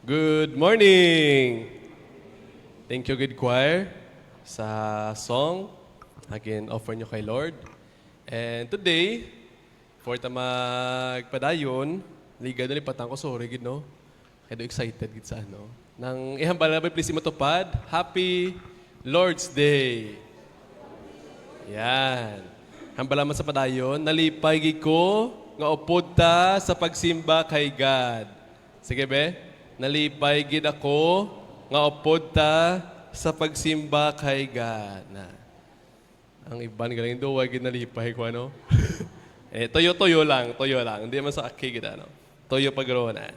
Good morning! Thank you, good choir, sa song. Again, offer nyo kay Lord. And today, for ta magpadayon, liga na lipatan ko, sorry, gid no? Kaya excited gid sa ano. Nang ihambal na ba, please matupad. Happy Lord's Day! Yan. Hambal naman sa padayon, nalipay gid ko, nga upod ta sa pagsimba kay God. Sige be? Nalipay gid ako nga upod ta sa pagsimba kay God. Na. Ang iban galing do wag gid nalipay ko ano. Toyo lang. Hindi man sa akig gid ano. Toyo pagrona.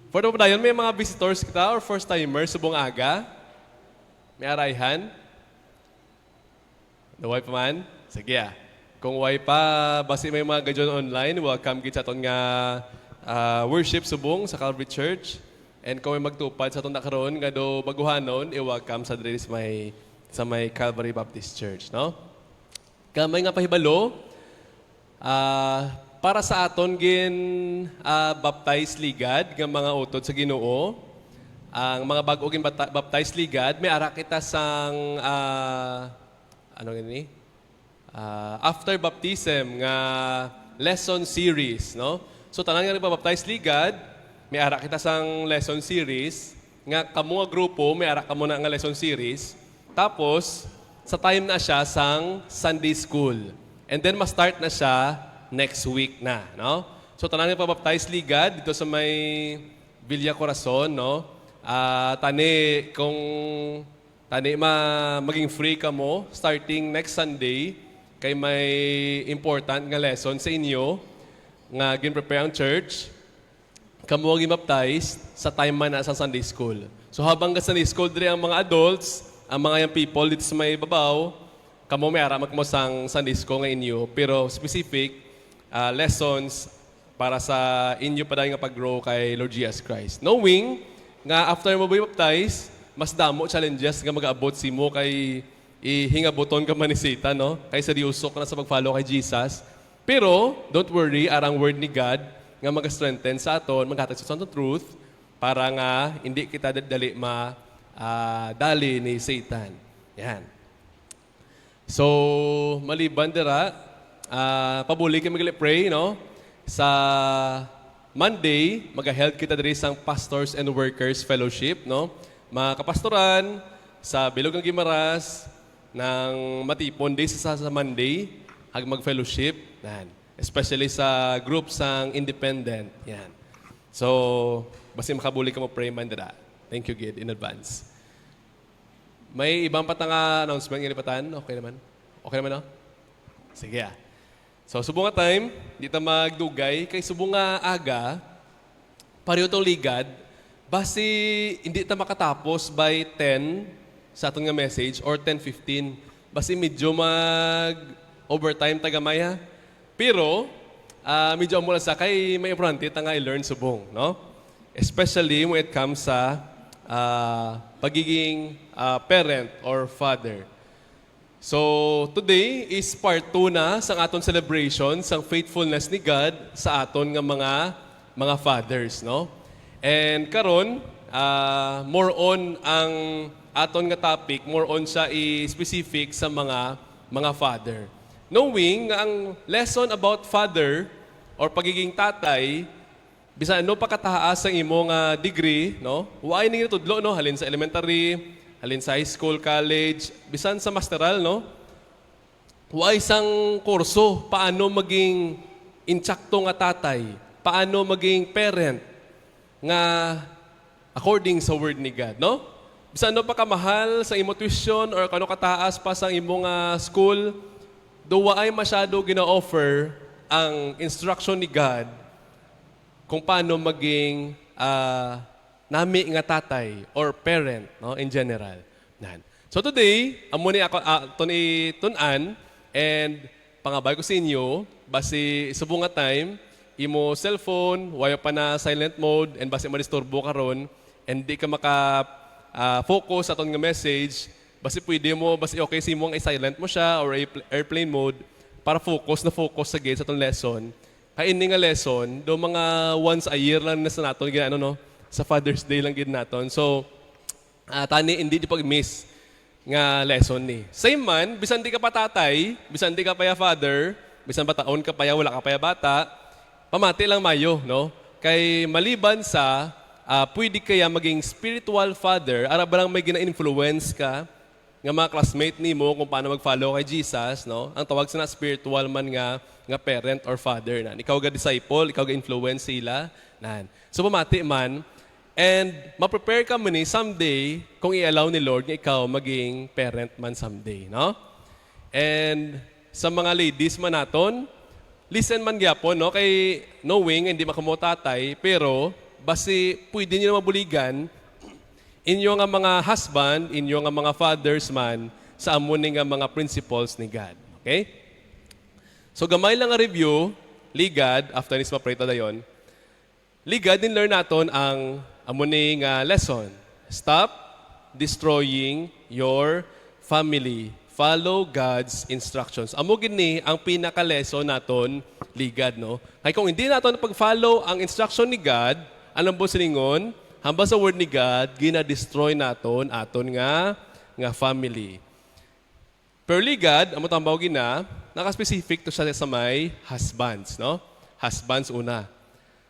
For the dayon may mga visitors kita or first timers subong aga. May arayhan. Naway pa man? Sige Kung way pa, basi may mga gadyon online, welcome gid sa aton nga worship subong sa Calvary Church. And kung may magtupad sa itong nakaroon, nga do baguhanon, i-welcome sa diri sa may Calvary Baptist Church. No? Kamay nga pahibalo, para sa aton gin baptized ligad, nga mga utod sa Ginoo, ang mga bago gin baptized ligad, may ara kita sang, after baptism, nga lesson series, no? So, tanang nga nagpa-baptize ligad, may ara kita sang lesson series, nga kamo nga grupo, may ara kamo na nga lesson series. Tapos, sa time na siya sang Sunday School. And then, ma-start na siya next week na, no? So, tanang nga nagpa-baptize ligad, dito sa may Villa Corazon, no? Maging free ka mo, starting next Sunday, kay may important nga lesson sa inyo, nga gin-prepare ang church, kamo ang baptized sa time man na sa Sunday School. So habang ka Sunday School, diri ang mga adults, ang mga young people dito sa may babaw, kamo may ara magmo sang Sunday School nga inyo, pero specific lessons para sa inyo pa dahil nga pag-grow kay Lord Jesus Christ. Knowing nga after mo baptized, mas damo challenges nga mag-aabot si mo kay ihingabuton ka man ni Satan, no? Kay seryoso ka na sa pag-follow kay Jesus. Pero, don't worry, arang word ni God nga mag-strengthen sa aton, maghatag sa truth, para nga hindi kita dali dali ni Satan. Yan. So, maliban dira, pabuli kayo mag-pray, no? Sa Monday, mag-held kita diri sang Pastors and Workers Fellowship, no? Mga kapastoran sa Bilog ng Gimaras, ng matipon day sa Monday, hag mag-fellowship, yan. Especially sa groups sang independent. Yan. So, basta makabuli ka mo pray man dira. Thank you, Gid, in advance. May ibang patanga announcement ng ilipatan? Okay naman? Okay naman, no? Sige, So, subong nga time, di ta magdugay, kay subong nga aga, pareho tong ligad, basi hindi ta makatapos by 10 sa aton nga message or 10:15. Basi medyo overtime tagamay ha. Pero, medyo mula sa kay may importante ta nga i-learn subong, no? Especially when it comes sa pagiging parent or father. So, today is part 2 na sa aton celebration sa faithfulness ni God sa aton nga mga fathers, no? And karon, more on ang aton nga topic, more on siya i-specific sa mga father. Knowing nga ang lesson about father or pagiging tatay, bisan ano pa kataas ang imong degree, no? Waay ning tudlo, no? Halin sa elementary, halin sa high school, college, bisan sa masteral, no? Waay sang kurso paano maging insakto nga tatay, paano maging parent nga according sa word ni God, no? Bisan ano pa kamahal sa imo tuition or kano kataas pa sa imong school, do waay masyado gina-offer ang instruction ni God kung paano maging nami nga tatay or parent, no, in general. Nan. So today, amo ni ako tunan and pangabay ko sa inyo basi subong nga time imo cellphone waya pa na silent mode and basi madisturbo karon and di ka focus aton nga message basi pwede mo basi okay sa imo nga i-silent mo siya or airplane mode para focus sa gate sa aton lesson. Kay ini nga lesson do mga once a year lang na sa naton gina no sa Father's Day lang gid naton. So, tani hindi di pag-miss nga lesson ni. Same man, bisan di ka pa tatay, bisan di ka pa ya father, bisan bataon ka pa ya, wala ka pa ya bata, pamati lang mayo, no? Kay maliban sa pwede kaya maging spiritual father, ara ba lang may gina-influence ka nga mga classmate nimo kung paano mag-follow kay Jesus, no? Ang tawag sa na spiritual man nga parent or father nan. Ikaw ga disciple, ikaw ga influence sila nan. So pamati man and ma-prepare ka man ni someday kung i-allow ni Lord nga ikaw maging parent man someday, no? And sa mga ladies man naton, listen man gyapon, no? Kay knowing hindi makamo tatay, pero basi pwede niyo mabuligan inyo nga mga husband, inyo nga mga fathers man sa amo ni nga mga principles ni God. Okay? So gamay lang nga review, ligad, after nis ma-pray ta dayon, ligad din learn naton ang amo ni nga lesson. Stop destroying your family. Follow God's instructions. Amo gini ang pinaka-lesson naton ligad, no? Kay kung hindi naton pag-follow ang instruction ni God, alam po siningon, hamba sa word ni God, gina-destroy naton aton nga family. Pero ligad, amo tambaw gina, naka-specific to siya sa may husbands, no? Husbands una.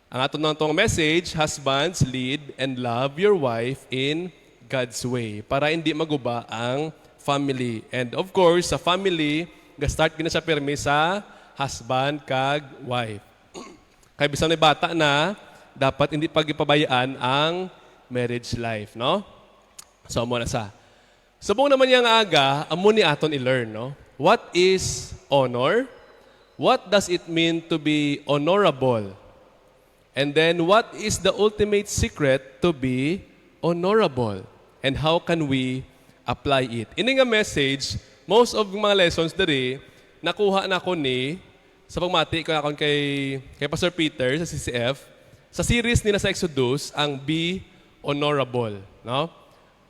Ang aton nang tong message, husbands, lead and love your wife in God's way para hindi maguba ang family. And of course, sa family, ga-start gina siya pirmi sa husband kag wife. Kaya bisan may bata na, dapat hindi pagipabayaan ang marriage life, no? So, amo na sa. Subong naman yung aga, amo ni aton i-learn, no? What is honor? What does it mean to be honorable? And then, what is the ultimate secret to be honorable? And how can we apply it? Ini nga message, most of mga lessons diri, nakuha na ko ni, sa pagmati ko na ako kay Pastor Peter sa CCF, sa series nila sa Exodus, ang Be Honorable. No?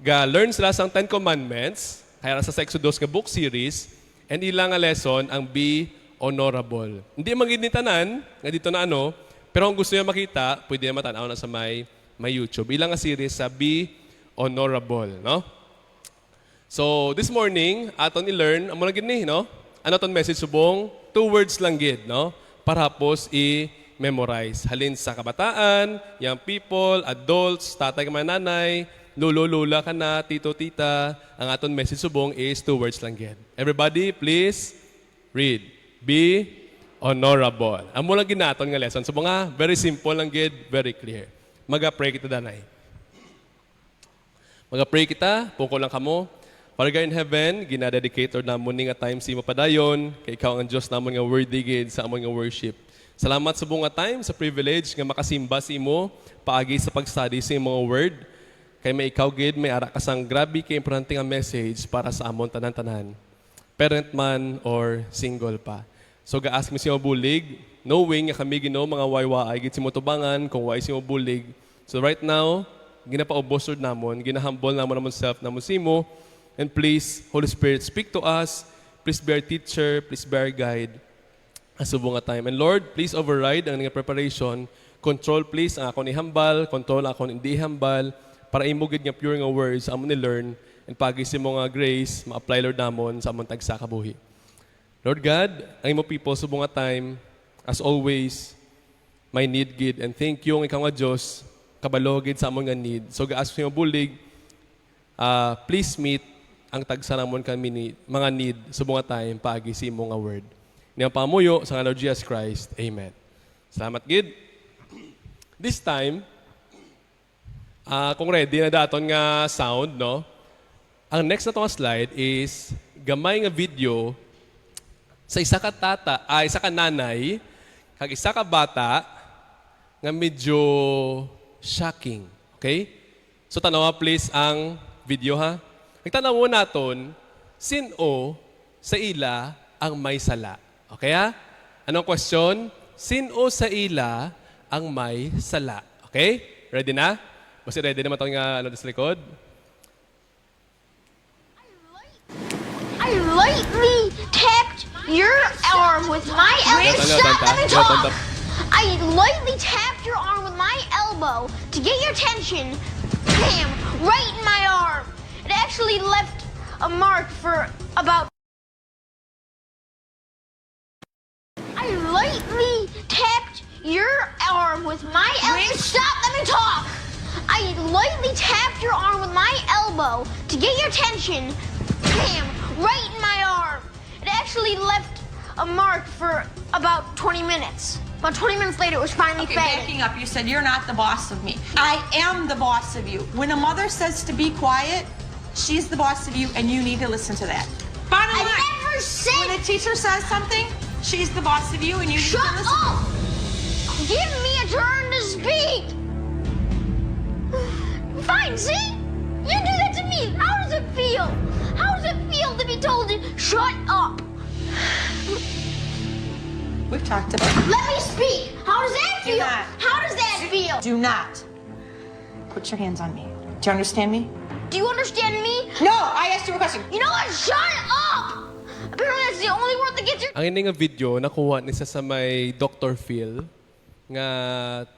Learn sila sa 10 Commandments, kaya sa Exodus nga book series, and ilang nga lesson ang Be Honorable. Hindi maginitanan, nga dito na ano, pero kung gusto niyo makita, pwede na matanaw na sa may YouTube. Ilang nga series sa Be Honorable. No? So, this morning, aton i-learn, amo lang gini, no? Ano ton message subong? 2 words lang gid, no? Para hapos memorize. Halin sa kabataan, young people, adults, tatay ka man nanay, lolo, lola ka na, tito, tita. Ang aton message subong is 2 words lang gid. Everybody, please read. Be honorable. Amo lang ginaton nga lesson. Subong nga, very simple lang gid, very clear. Maga-pray kita danay. Maga-pray kita, puko lang kamo. Father God in heaven, ginadedicate or namon nga time sa imo padayon, kay ikaw ang Dios namon nga worthy gid sa amon nga worship. Salamat sa bunga time, sa privilege nga makasimba sa imo, paagi sa pag-study sa imong word. Kay may ikaw gid, may ara kasang grabe kay importante nga message para sa amon tanan-tanan. Parent man or single pa. So ga-ask mi sa imo bulig, knowing nga kami Ginoo mga waywaay gid simo tubangan kung way simo bulig. So right now, ginapaubos namon, ginahumble namon self namon simo. And please, Holy Spirit, speak to us. Please be our teacher, please be our guide. Asubong nga time. And Lord, please override ang nga preparation. Control please ang akong ihambal, control ang akong hindi ihambal, para imugid nga pure nga words, amon ni-learn, and pagisi mo nga grace, ma-apply Lord namon sa amon tagsa kabuhi. Lord God, ang imo people, subong nga time, as always, may need gid, and thank you ang ikaw nga Diyos, kabalo gid sa amon nga need. So gaas sa imo bulig, please meet ang tagsa namon kami ni mga need, subong nga time, pagisi mo nga word. Niyang pamuyo sa Lord Jesus Christ. Amen. Salamat, gid. This time, kung ready na daton nga sound, no? Ang next na tong slide is gamay nga video sa isa ka isa ka nanay, kag isa ka bata nga medyo shocking. Okay? So tanawa please ang video ha. Nagtanaw naton sino sa ila ang may sala. Okay ha? Anong question? Sino sa ila ang may sala? Okay? Ready na? Basta ready naman itong sa likod? I lightly tapped your arm with my elbow. Stop! Let me talk! I lightly tapped your arm with my elbow. elbow to get your attention. Bam! Right in my arm. It actually left a mark for about... I lightly tapped your arm with my elbow. Stop, let me talk. I lightly tapped your arm with my elbow to get your attention. Bam! Right in my arm. It actually left a mark for about 20 minutes. About 20 minutes later, it was finally Okay, faded. backing up, you said you're not the boss of me. I am the boss of you. When a mother says to be quiet, she's the boss of you, and you need to listen to that. Bottom I line, never when said... a teacher says something, she's the boss of you, and you need Shut to listen. up! Give me a turn to speak! Fine, see? You do that to me. How does it feel? How does it feel to be told to shut up? We've talked about it. Let me speak. How does that Do feel? not. How does that feel? Do not put your hands on me. Do you understand me? Do you understand me? No, I asked you a question. You know what? Shut up! Apparently that's the only word that gets your... Ang ini nga video, nakuha ni sa may Dr. Phil nga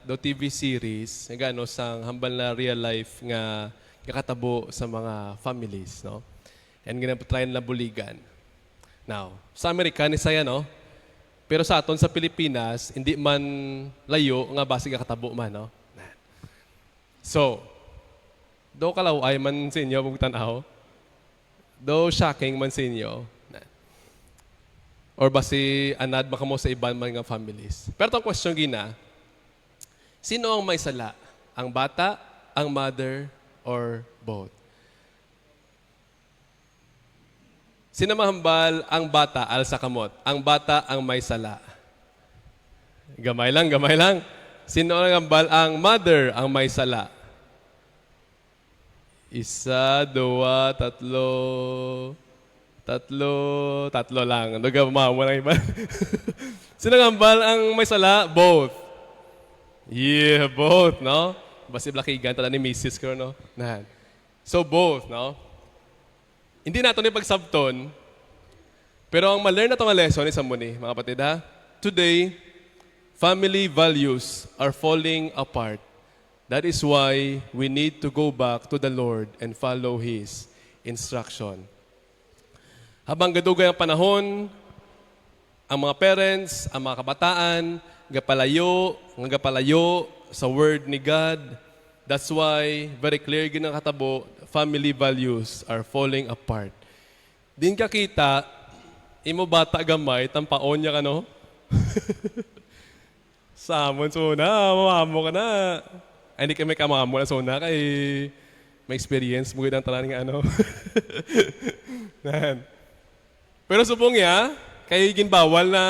do TV series nga no sang hambal na real life nga kakatabo sa mga families, no? And ginapatry na buligan. Now, sa Amerika ni saya, no? Pero sa aton sa Pilipinas, hindi man layo nga basig katabo man, no? So, do kalaway man sa inyo mong tanaw, do shocking man sa inyo, or basi anad baka mo sa iban man nga families. Pero itong question gina, sino ang may sala? Ang bata, ang mother, or both? Sino mahambal ang bata al sa kamot? Ang bata ang may sala. Gamay lang, gamay lang. Sino ang hambal ang mother ang may sala? Isa, dua, tatlo. Tatlo lang. Ano gamay mo lang iba? Sino ang hambal ang may sala? Both. Yeah, both, no? Basi blakigan tala ni Mrs. ko, no? Nahan. So both, no? Hindi nato ni pagsabton, pero ang ma-learn na itong lesson is muni, mga kapatid, ha? Today, family values are falling apart. That is why we need to go back to the Lord and follow His instruction. Habang gadugay ang panahon, ang mga parents, ang mga kabataan, gapalayo sa Word ni God. That's why, very clear ginang katabo, family values are falling apart. Din ka kita, imo bata gamay, tampaon niya ka, no? Samon, suna, mamamo ka na. Ay, hindi kami kamamo na suna, kay may experience mo ang tanan nga, ano? Pero subong ya, kay ginbawal na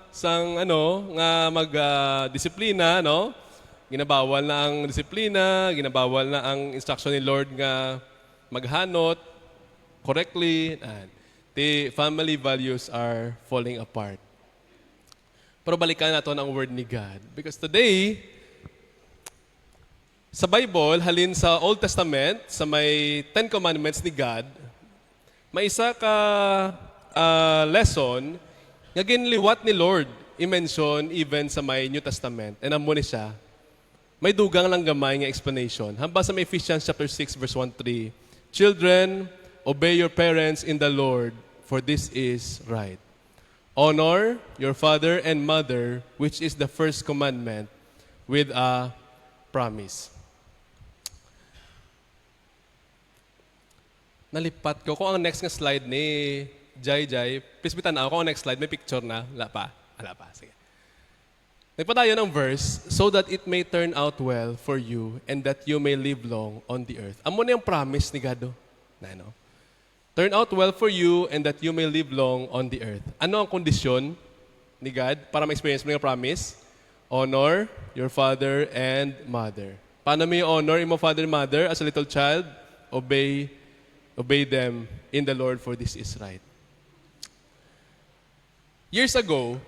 sang, ano, nga mag-disiplina, no? Ginabawal na ang disiplina, ginabawal na ang instruction ni Lord nga maghanot correctly. The family values are falling apart. Pero balikan natin ang word ni God. Because today, sa Bible, halin sa Old Testament, sa may 10 Commandments ni God, may isa ka lesson nga ginliwat ni Lord i-mention even sa may New Testament. And amo ni siya, may dugang lang gamay nga explanation. Hamba sa may Ephesians chapter 6 verse 1-3. Children, obey your parents in the Lord, for this is right. Honor your father and mother, which is the first commandment, with a promise. Nalipat ko. Kung ang next nga slide ni Jai, please bitan ako. Kung ang next slide, may picture na. Wala pa. Sige. Nagpadayo ng verse, so that it may turn out well for you and that you may live long on the earth. Amo na yung promise ni God. No? Turn out well for you and that you may live long on the earth. Ano ang kondisyon ni God para ma-experience mo yung promise? Honor your father and mother. Paano mo yung honor yung father and mother as a little child? Obey them in the Lord, for this is right. Years ago,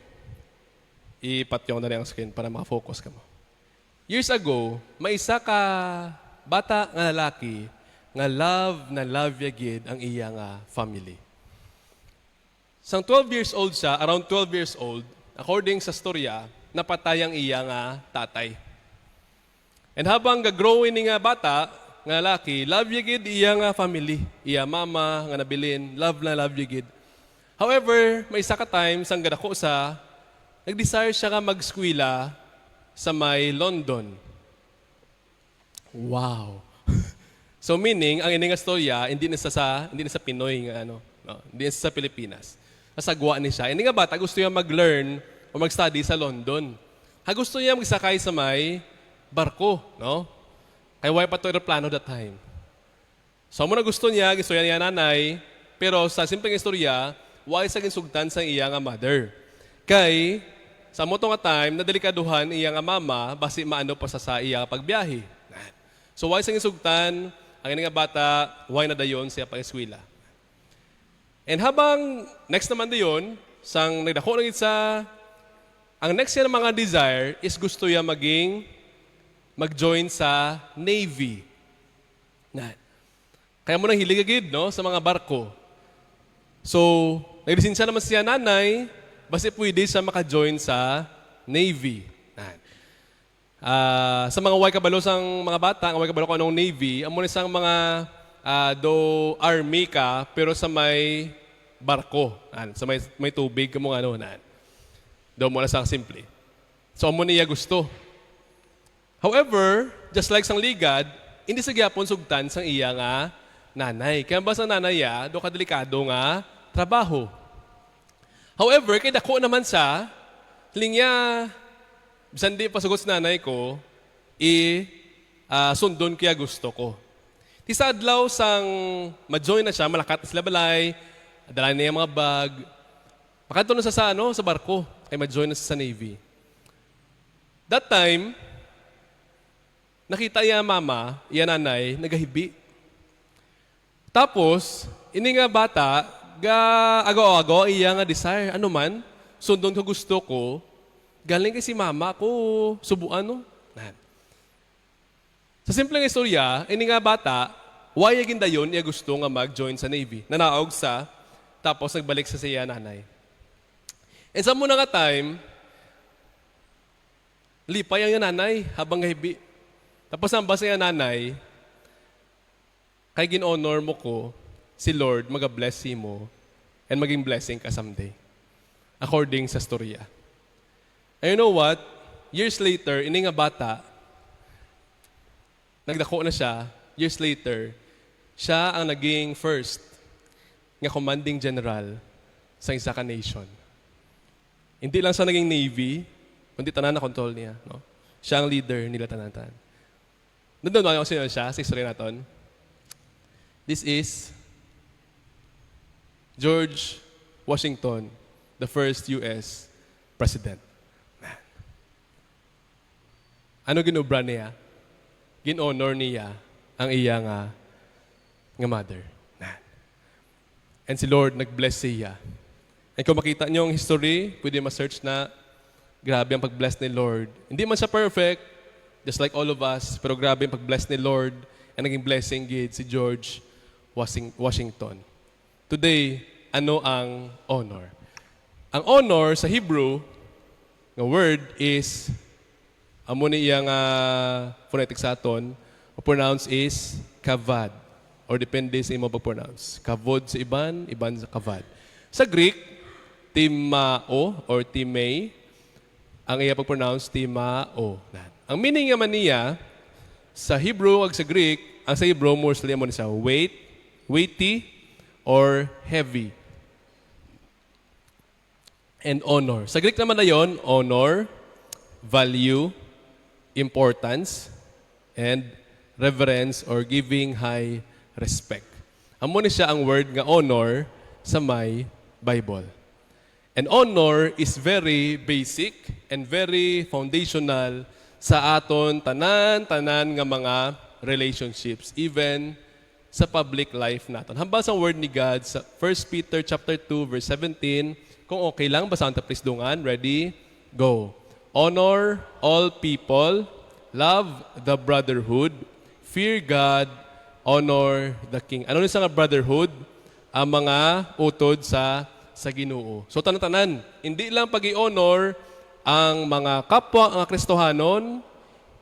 ipatyo na rin ang screen para makafocus ka mo. Years ago, may isa ka bata nga lalaki nga love yagid ang iya nga family. Sang 12 years old siya, around 12 years old, according sa storya, napatay ang iya nga tatay. And habang ga-growing ni nga bata, nga laki, love you gid iya nga family. Iya mama, nga nabilin, love na love you gid. However, may isa ka time, sang gadako sa, nag-desire siya nga mag-skwela sa may London. Wow. So meaning, ang ining nga storya, hindi na sa Pinoy nga ano, no? Hindi na sa Pilipinas. Nasagwa ni siya. Ini nga bata, gusto niya mag-learn o mag-study sa London. Gusto niya magsakay sa may barko, no? Kaya why pa to aeroplano that time. So muna gusto niya nanay, pero sa simpleng istorya, why sa ginsugtan sa iya nga mother. Kay, sa mo nga time, nadelikaduhan iya nga mama, basi maano pa sa iya pagbiyahe. So why sa ginsugtan, ang nga bata, why na dayon siya pag-eskwela. And habang next naman dayon, sang nagdako ng isa, ang next niya ng mga desire is gusto niya mag-join sa Navy. Kaya mo nang hilig agad, no, sa mga barko. So, nagdesinsya naman siya nanay, basi pwede siya maka-join sa Navy. Sa mga way kabalo sang mga bata, ang way kabalo ko anong Navy, amo ni sang mga do army ka, pero sa may barko, sa may tubig kamo ano nan. Do mo na sang simple. So amo niya gusto. However, just like sang ligad, hindi sa gyapon sugtan sang iya nga nanay. Kaya ba sang nanay do kadelikado nga trabaho. However, kay dako naman sa linya bisan di pasugot sa nanay ko, sundon kaya gusto ko. Ti sa adlaw sang ma-join na siya, malakat sila balay, adala niya mga bag. Makanto na sa barko, ay ma-join na sa Navy. That time, nakita iya mama, iya nanay, nagahibi. Tapos, ini nga bata, agaw-agaw iya nga desire. Ano man, sundon ko gusto ko, galing kay si mama ko, subuan no? Sa simpleng istorya, ini nga bata, why agin dayon iya gusto nga mag-join sa Navy. Nanaog sa, tapos nagbalik sa siya nanay. And sa muna nga time, lipay ang nanay habang gahibi. Tapos ang basa yung nanay, kay gin-honor mo ko, si Lord mag-bless mo and maging blessing ka someday. According sa storya. And you know what? Years later, ini nga bata, nagdako na siya, years later, siya ang naging first nga commanding general sa isa ka nation. Hindi lang siya naging Navy, kundi tanan na control niya. No? Siya ang leader nila tanan-tanan. Nandun ako sino siya sa history natin. This is George Washington, the first U.S. President. Man. Ano ginubra niya? Gin-honor niya ang iya nga mother. Man. And si Lord nag-bless siya. And kung makita niyo ang history, pwede ma-search na grabe ang pag-bless ni Lord. Hindi man siya perfect, just like all of us, pero grabe ang pag-bless ni Lord and naging blessing gid si George Washington. Today, ano ang honor? Ang honor sa Hebrew, the word is, amo ni iyang phonetic sa aton, pronounce is kavad. Or depende sa imo pag-pronounce. Kavod sa iban sa kavad. Sa Greek, timao or timei, ang iya pag-pronounce timao. Ang meaning naman niya, sa Hebrew ag sa Greek, ang sa Hebrew, mostly mo sa weighty, or heavy. And honor. Sa Greek naman na yon, honor, value, importance, and reverence or giving high respect. Amo ni siya ang word nga honor sa may Bible. And honor is very basic and very foundational sa aton tanan nga mga relationships, even sa public life natin. Hambal sa word ni God sa 1 Peter chapter 2 verse 17. Kung okay lang, basahan ta please dungan. Ready? Go. Honor all people, love the brotherhood, fear God, honor the king. Ano ni sa nga brotherhood? Ang mga utod sa Ginoo. So tanan-tanan, hindi lang pag-i-honor ang mga kapwa, ang Kristohanon,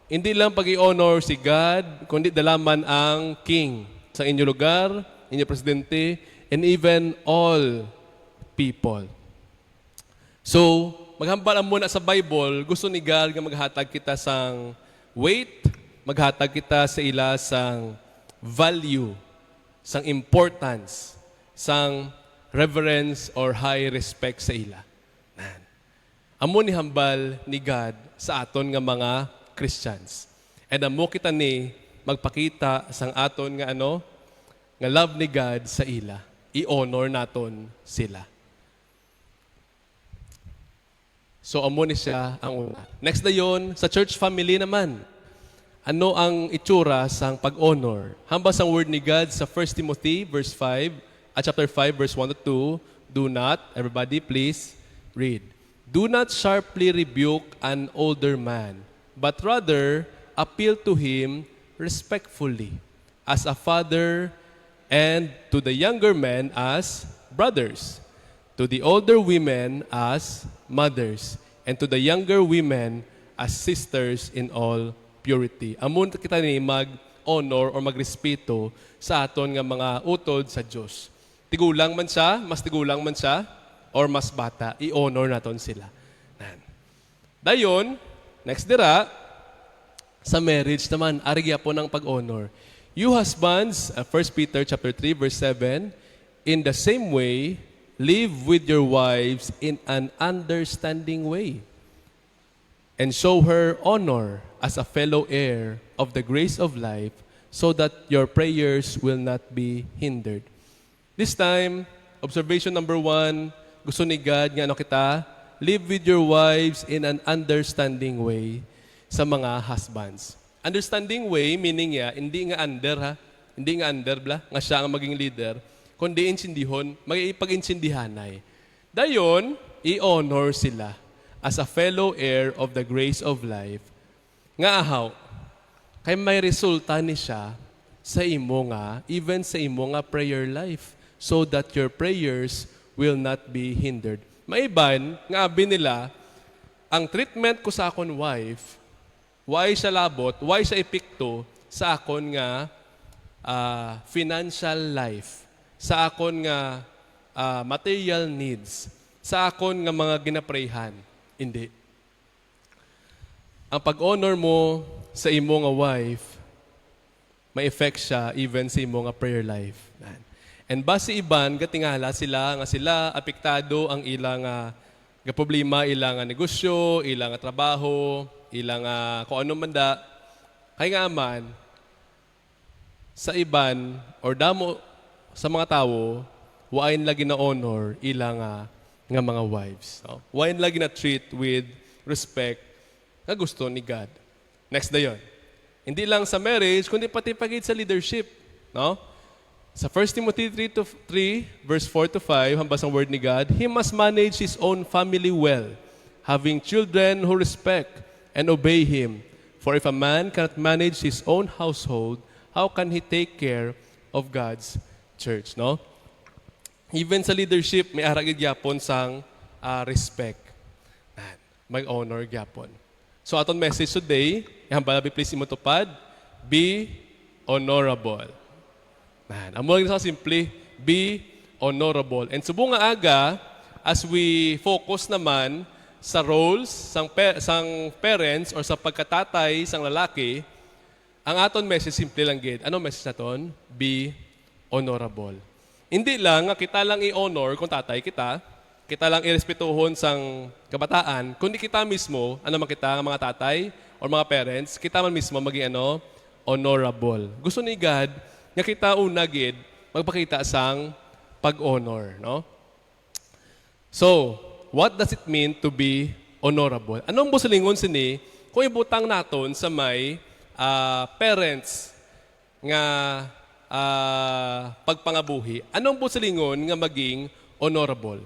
Hindi lang pag-i-honor si God, kundi dalaman ang king sa inyong lugar, inyong presidente, and even all people. So, maghambal muna sa Bible, gusto ni God nga maghatag kita sang weight, maghatag kita sa ila sang value, sang importance, sang reverence or high respect sa ila. Amo ni hambal ni God sa aton nga mga Christians. And amo kita ni magpakita sang aton nga nga love ni God sa ila. I-honor naton sila. So amo ni siya ang una. Next na yon, sa church family naman. Ano ang itsura sang pag-honor? Hamba sang word ni God sa 1 Timothy chapter 5 verse 1 to 2. Do not, everybody please read. Do not sharply rebuke an older man, but rather appeal to him respectfully, as a father, and to the younger men as brothers, to the older women as mothers, and to the younger women as sisters in all purity. Amon kita ni mag-honor or magrespeto sa aton nga mga utod sa Diyos. Tigulang man siya, mas tigulang man siya, or mas bata, i-honor naton sila. Dayon, next dira, sa marriage naman, arigya po ng pag-honor. You husbands, 1 Peter chapter 3 verse 7, in the same way, live with your wives in an understanding way, and show her honor as a fellow heir of the grace of life, so that your prayers will not be hindered. This time, observation number 1, gusto ni God nga kita, live with your wives in an understanding way sa mga husbands. Understanding way, meaning hindi nga under hindi nga under nga siya ang maging leader, kundi insindihon, magipag-insindihanay. Dayon, i-honor sila as a fellow heir of the grace of life. Nga ahaw, kay may resulta ni siya sa imo nga, even sa imo nga prayer life, so that your prayers will not be hindered. Maiban, nga abi nila, ang treatment ko sa akon wife, why siya labot, why siya epekto sa akon nga financial life, sa akon nga material needs, sa akon nga mga ginaprayhan. Hindi. Ang pag-honor mo sa imo nga wife, may effect siya even sa imo nga prayer life. And base iban, katingala sila apektado ang ilang problema, ilang negosyo, ilang trabaho, ilang kung ano man da. Kaya nga man, sa iban, or damo sa mga tao, wain lagi na honor ilang nga mga wives. No? Wain lagi na treat with respect na gusto ni God. Next na yon. Hindi lang sa marriage, kundi pati pagit sa leadership. No? Sa 1 Timothy 3 verse 4 to 5, hambas ang word ni God, he must manage his own family well, having children who respect and obey him. For if a man cannot manage his own household, how can he take care of God's church? No? Even sa leadership, may aragid gyapon sang respect. Mag-honor gyapon. So aton message today, ihambalabi please imutupad, be honorable. Ang mga sa simple, be honorable. And subong nga aga, as we focus naman sa roles sang parents or sa pagkatatay sang lalaki, ang aton message simple lang gid. Anong message naton? Be honorable. Hindi lang nga kita lang i-honor kung tatay kita lang irespetuhon sang kabataan, kundi kita mismo, man kita, mga tatay or mga parents, kita man mismo maging honorable. Gusto ni God, nga kita unagid, magpakita sang pag-honor, no? So, what does it mean to be honorable? Anong busilingon sini kung ibutang naton sa may parents nga pagpangabuhi? Anong busilingon nga maging honorable?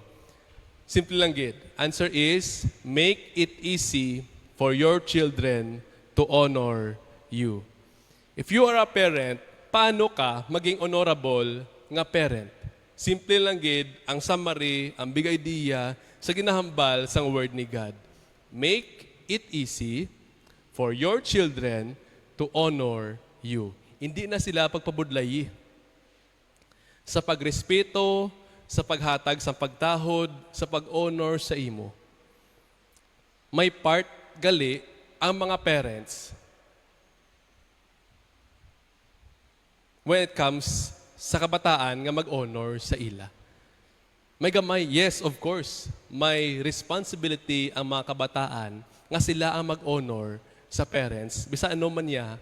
Simple lang gid. Answer is, make it easy for your children to honor you. If you are a parent, paano ka maging honorable nga parent? Simple lang gid ang summary, ang big idea sa ginahambal sang word ni God. Make it easy for your children to honor you. Hindi na sila pagpabudlayi. Sa pagrespeto, sa paghatag, sa pagtahod, sa pag-honor sa imo. May part gali ang mga parents when it comes sa kabataan nga mag-honor sa ila. May gamay, yes, of course. May responsibility ang mga kabataan nga sila ang mag-honor sa parents, bisa ano man niya,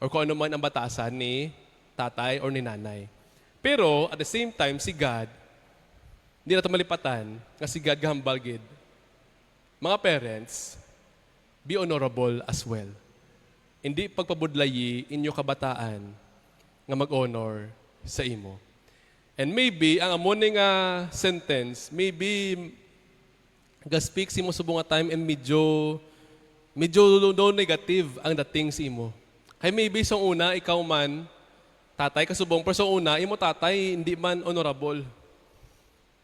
or kung ano man ang batasan ni tatay or ni nanay. Pero, at the same time, si God, hindi na ito malipatan, nga si God gahambal gid. Mga parents, be honorable as well. Hindi pagpabudlayi inyo kabataan nga mag-honor sa imo. And maybe, ang amon nga sentence, maybe, ga-speak si mo subong nga time and medyo negative ang dating si imo. Kaya maybe sa una, ikaw man, tatay kasubong, pero sa una, imo tatay, hindi man honorable.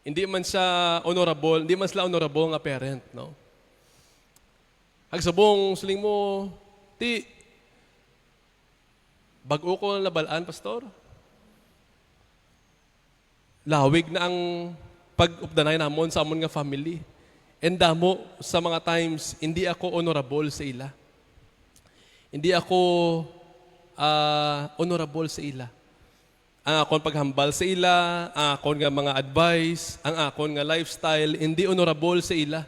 Hindi man siya honorable, hindi man sila honorable nga parent, no? Hagsubong, suling mo, bago ko nabalaan, pastor. Lawig na ang pag-updanay namon sa amon nga family. And damo, sa mga times, hindi ako honorable sa ila. Hindi ako honorable sa ila. Ang akon paghambal sa ila, ang akon nga mga advice, ang akon nga lifestyle, hindi honorable sa ila.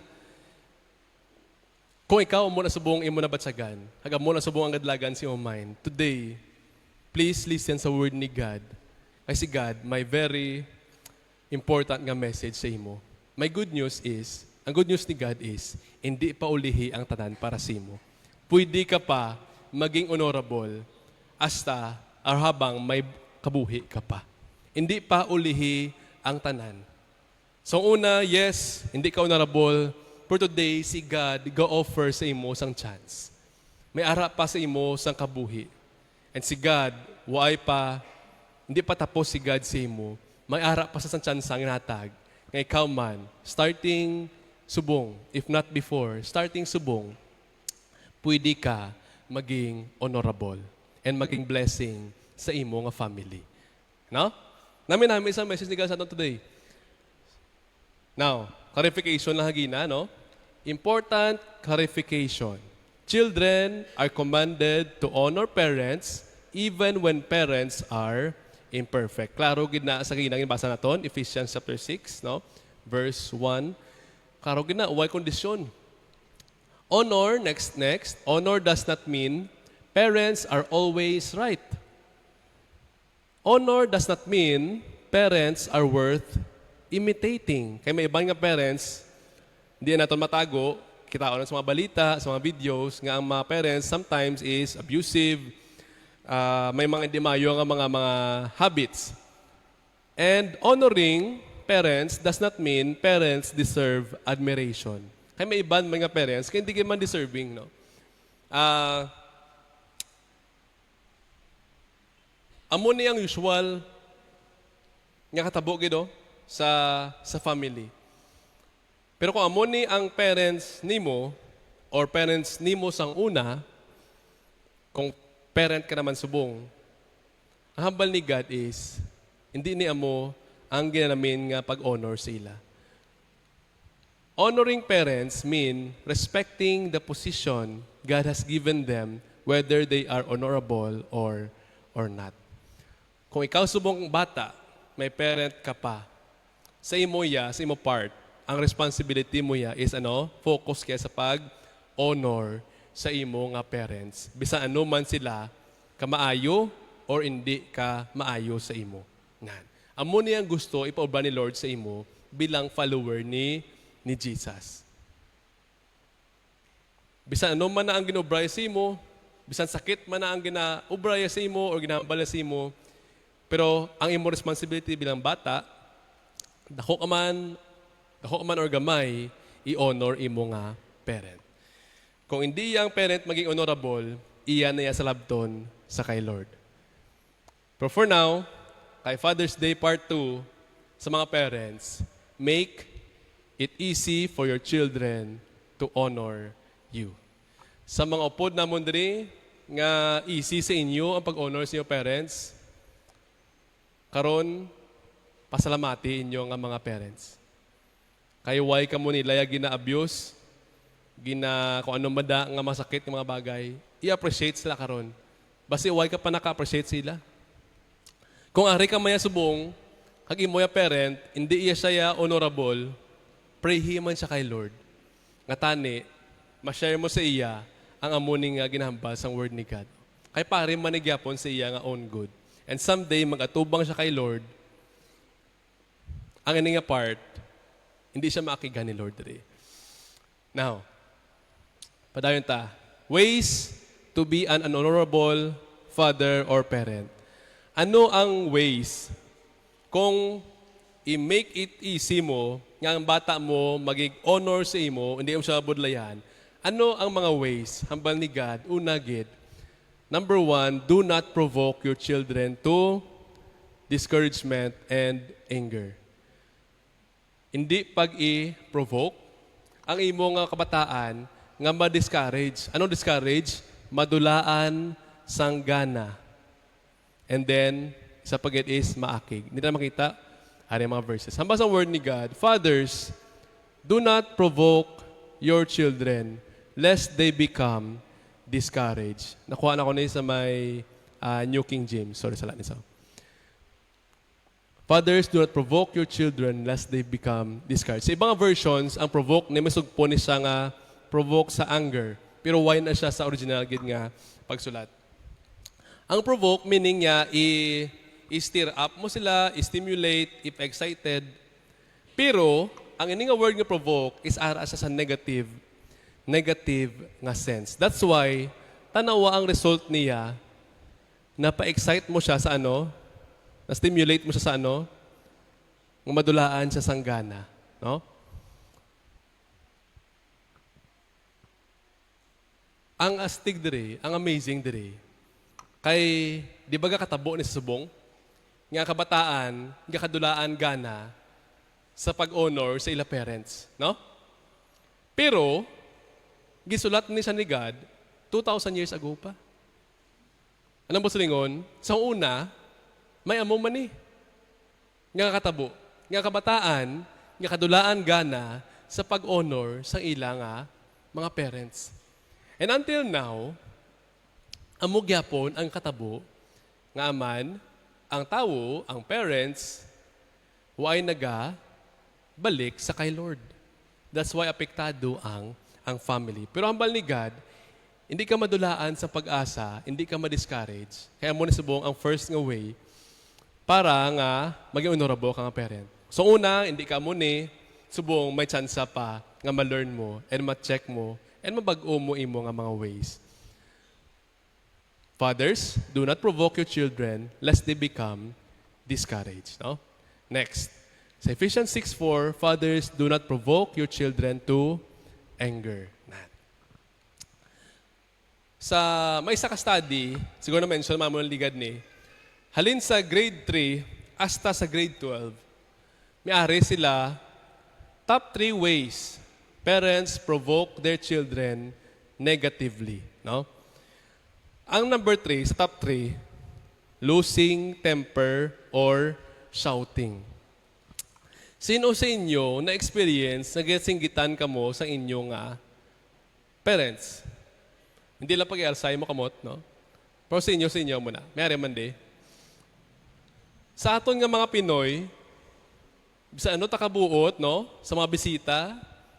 Kung ikaw mo na subong imo na batsagan, hagam mo na subong ang gadlagan si mind, today, please listen sa word ni God. Kasi God, may very important nga message sa imo. My good news is, ang good news ni God is, hindi pa ulihi ang tanan para sa imo. Pwede ka pa maging honorable hasta or habang may kabuhi ka pa. Hindi pa ulihi ang tanan. So una, yes, hindi ka honorable. For today, si God go-offer sa imo sang chance. May ara pa sa imo sang kabuhi. And si God, hindi pa tapos si God sa imo. May ara pa sa sang chance ang inatag. Nga ikaw man, starting subong, if not before, starting subong, pwede ka maging honorable and maging blessing sa imo nga family. No? Namin isang message ni God sa atin today. Now, clarification lang hagina, no? Important clarification. Children are commanded to honor parents even when parents are imperfect. Klaro gid na sa ginang basa naton, Ephesians chapter 6, no? Verse 1. Klaro gid na, why condition? Honor, next. Honor does not mean parents are always right. Honor does not mean parents are worth imitating. Kaya may ibang nga parents, hindi natin matago, kita na sa mga balita, sa mga videos, nga ang mga parents sometimes is abusive, may mga hindi mayo nga mga habits. And honoring parents does not mean parents deserve admiration. Kaya may ibang mga parents, kaya hindi man deserving, no? Amo ni ang usual nga katabo gido sa family. Pero kung amo ni ang parents nimo or parents nimo sang una, kung parent ka naman subong, ang hambal ni God is hindi ni amo ang ginanamin nga pag-honor sa ila. Honoring parents mean respecting the position God has given them whether they are honorable or not. Kung ikaw subong bata, may parent ka pa, sa imo part, ang responsibility mo is focus kaya sa pag-honor sa imo nga parents. Bisa ano man sila, ka maayo or hindi ka maayo sa imo. Nan. Amo niyang gusto ipaubra ni Lord sa imo bilang follower ni Jesus. Bisan ano man na ang ginubray sa imo, bisan sakit man na ang ginaubray sa imo or ginambala sa imo, pero ang imo responsibility bilang bata, dako ka man or gamay, i-honor imo nga parent. Kung hindi yang parent maging honorable, iyan na sa labton sa kay Lord. But for now, kay Father's Day Part 2, sa mga parents, make it easy for your children to honor you. Sa mga upod na diri nga easy sa inyo ang pag-honor sa inyo parents, karon pasalamati inyo nga mga parents. Kay why ka mo nila gina-abuse, kung anong mada nga masakit ng mga bagay, i-appreciate sila karon. Basi why ka pa naka-appreciate sila? Kung ari ka maya subong, kag imo ya parent, hindi iya siya honorable, pray man siya kay Lord. Nga tani, ma-share mo sa iya ang amuning nga ginahambal sa word ni God. Kay pare manigyapon sa iya nga own good. And someday mag-atubang siya kay Lord. Ang ini nga part, hindi siya maakigan ni Lord diri. Now, padayon ta. Ways to be an honorable father or parent. Ano ang ways kung i-make it easy mo nga ang bata mo magig honor sa imo, hindi mo siya budlayan? Ano ang mga ways hambal ni God? Una gid. Number 1, do not provoke your children to discouragement and anger. Hindi pag i-provoke ang imo nga kabataan nga ma-discourage. Anong discourage? Madulaan sang gana. And then, sa pag-it is maakig. Hindi na makita, hari mga verses. Hamba sa word ni God, fathers, do not provoke your children lest they become discouraged. Nakuha na ko na sa may New King James. Sorry sa lahat. Fathers, do not provoke your children lest they become discouraged. Sa ibang versions, ang provoke, namasugpo ni siya nga provoke sa anger. Pero why na siya sa original gid nga pagsulat. Ang provoke, meaning niya, i-stir up mo sila, i-stimulate, if excited. Pero, ang ini nga word nga provoke is ara siya sa negative nga sense. That's why, tanawa ang result niya, na pa-excite mo siya sa ano, na-stimulate mo siya sa ano, ng madulaan siya sang gana. No? Ang astig diri, ang amazing diri, kay, di ba katabo ni subong, nga kabataan, nga kadulaan gana, sa pag-honor sa ila parents. No? Pero, gisulat ni siya ni God, 2,000 years ago pa. Anong busulingon? Sa una, may amo man nga katabo, nga kabataan, nga kadulaan gana sa pag-honor sa ila nga mga parents. And until now, amo gyapon ang katabo nga aman ang tawo, ang parents, way naga balik sa kay Lord. That's why apektado ang family. Pero hambal ni God, hindi ka madulaan sa pag-asa, hindi ka ma-discourage. Kaya mo subong ang first nga way para nga maging honorable ka nga parent. So una, hindi ka mo subong may chance pa nga ma-learn mo and ma-check mo and mabag-o mo imo nga mga ways. Fathers, do not provoke your children lest they become discouraged. No? Next. Sa Ephesians 6:4, fathers, do not provoke your children to anger. May isa ka study, siguro na-mention naman mo ng ligad ni, halin sa grade 3 hasta sa grade 12, may ari sila top 3 ways parents provoke their children negatively. No? Ang number 3, sa top 3, losing temper or shouting. Sino sa inyo na-experience, nag-singgitan ka mo sa inyo nga parents? Hindi lang pag-i-alsay mo kamot, no? Pero sa inyo muna. Mayari man di. Sa aton nga mga Pinoy, sa ano takabuot, no? Sa mga bisita,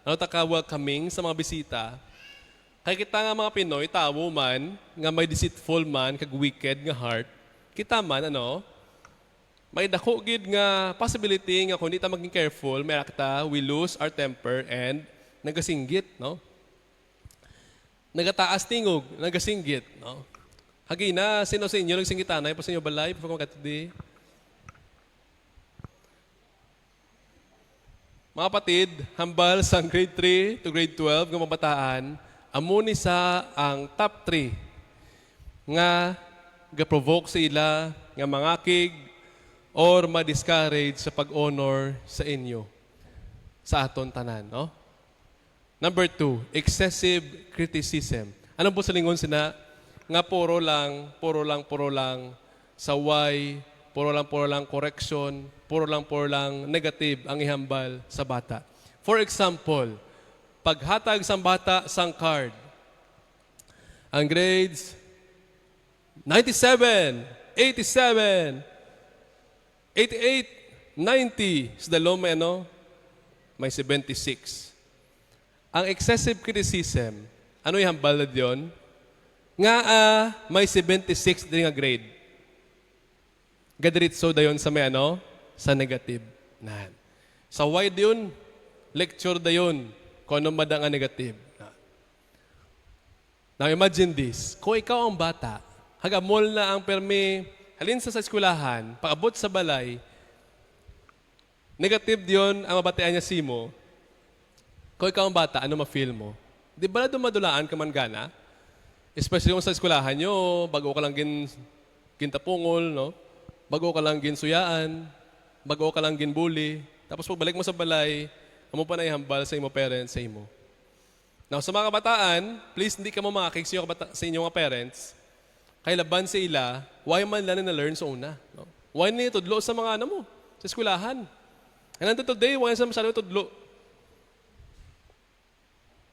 ano taka-welcoming sa mga bisita, kaya kita nga mga Pinoy, tawo man, nga may deceitful man, kag wicked nga heart, kita man, ano, may dako gid nga possibility nga kung di ta maging careful, may kita, we lose our temper and nagasinggit, no? Nagataas tingog, nagasinggit, no? Hagina, sino sa inyo nagsinggitanay pa sa inyo balay, pa today? Mga kapatid, hambal sa grade 3 to grade 12 ng mabataan, amo ni sa ang top 3 nga ga-provoke sa ila nga mangakig or ma-discourage sa pag-honor sa inyo sa aton tanan, no? Number 2, excessive criticism. Ano po sa lingon sina? Nga puro lang sa why, puro lang correction, puro lang negative ang ihambal sa bata. For example, paghatag sang bata sang card, ang grades 97, 87, 88, 90. Sa dalawa may 76. Ang excessive criticism, ano yung hambal na diyon? Nga may 76 din nga grade. Gadiritso dayon sa may sa negative. Sa wide yun, lecture dayon, kung ano madang nga negative. Now imagine this, kung ikaw ang bata, hagamol na ang permi, halin sa eskwelahan, paabot sa balay, negative diyon ang mabatian niya simo, kung ikaw ang bata, ano ma-feel mo? Di ba na dumadulaan ka man gana? Especially kung sa eskwelahan nyo, bago ka lang gintapungol, no? Bago ka lang ginsuyaan, bago ka lang ginbully, tapos pagbalik mo sa balay, amo pa na ihambal sa imo parents, sa imo. Now, sa mga kabataan, please hindi ka mamakik sa inyong mga parents, kay laban sa ila, why man lang na-learn sa una? No? Why na itudlo sa mga mo, sa eskwelahan? And until today, why sa masyadong itudlo?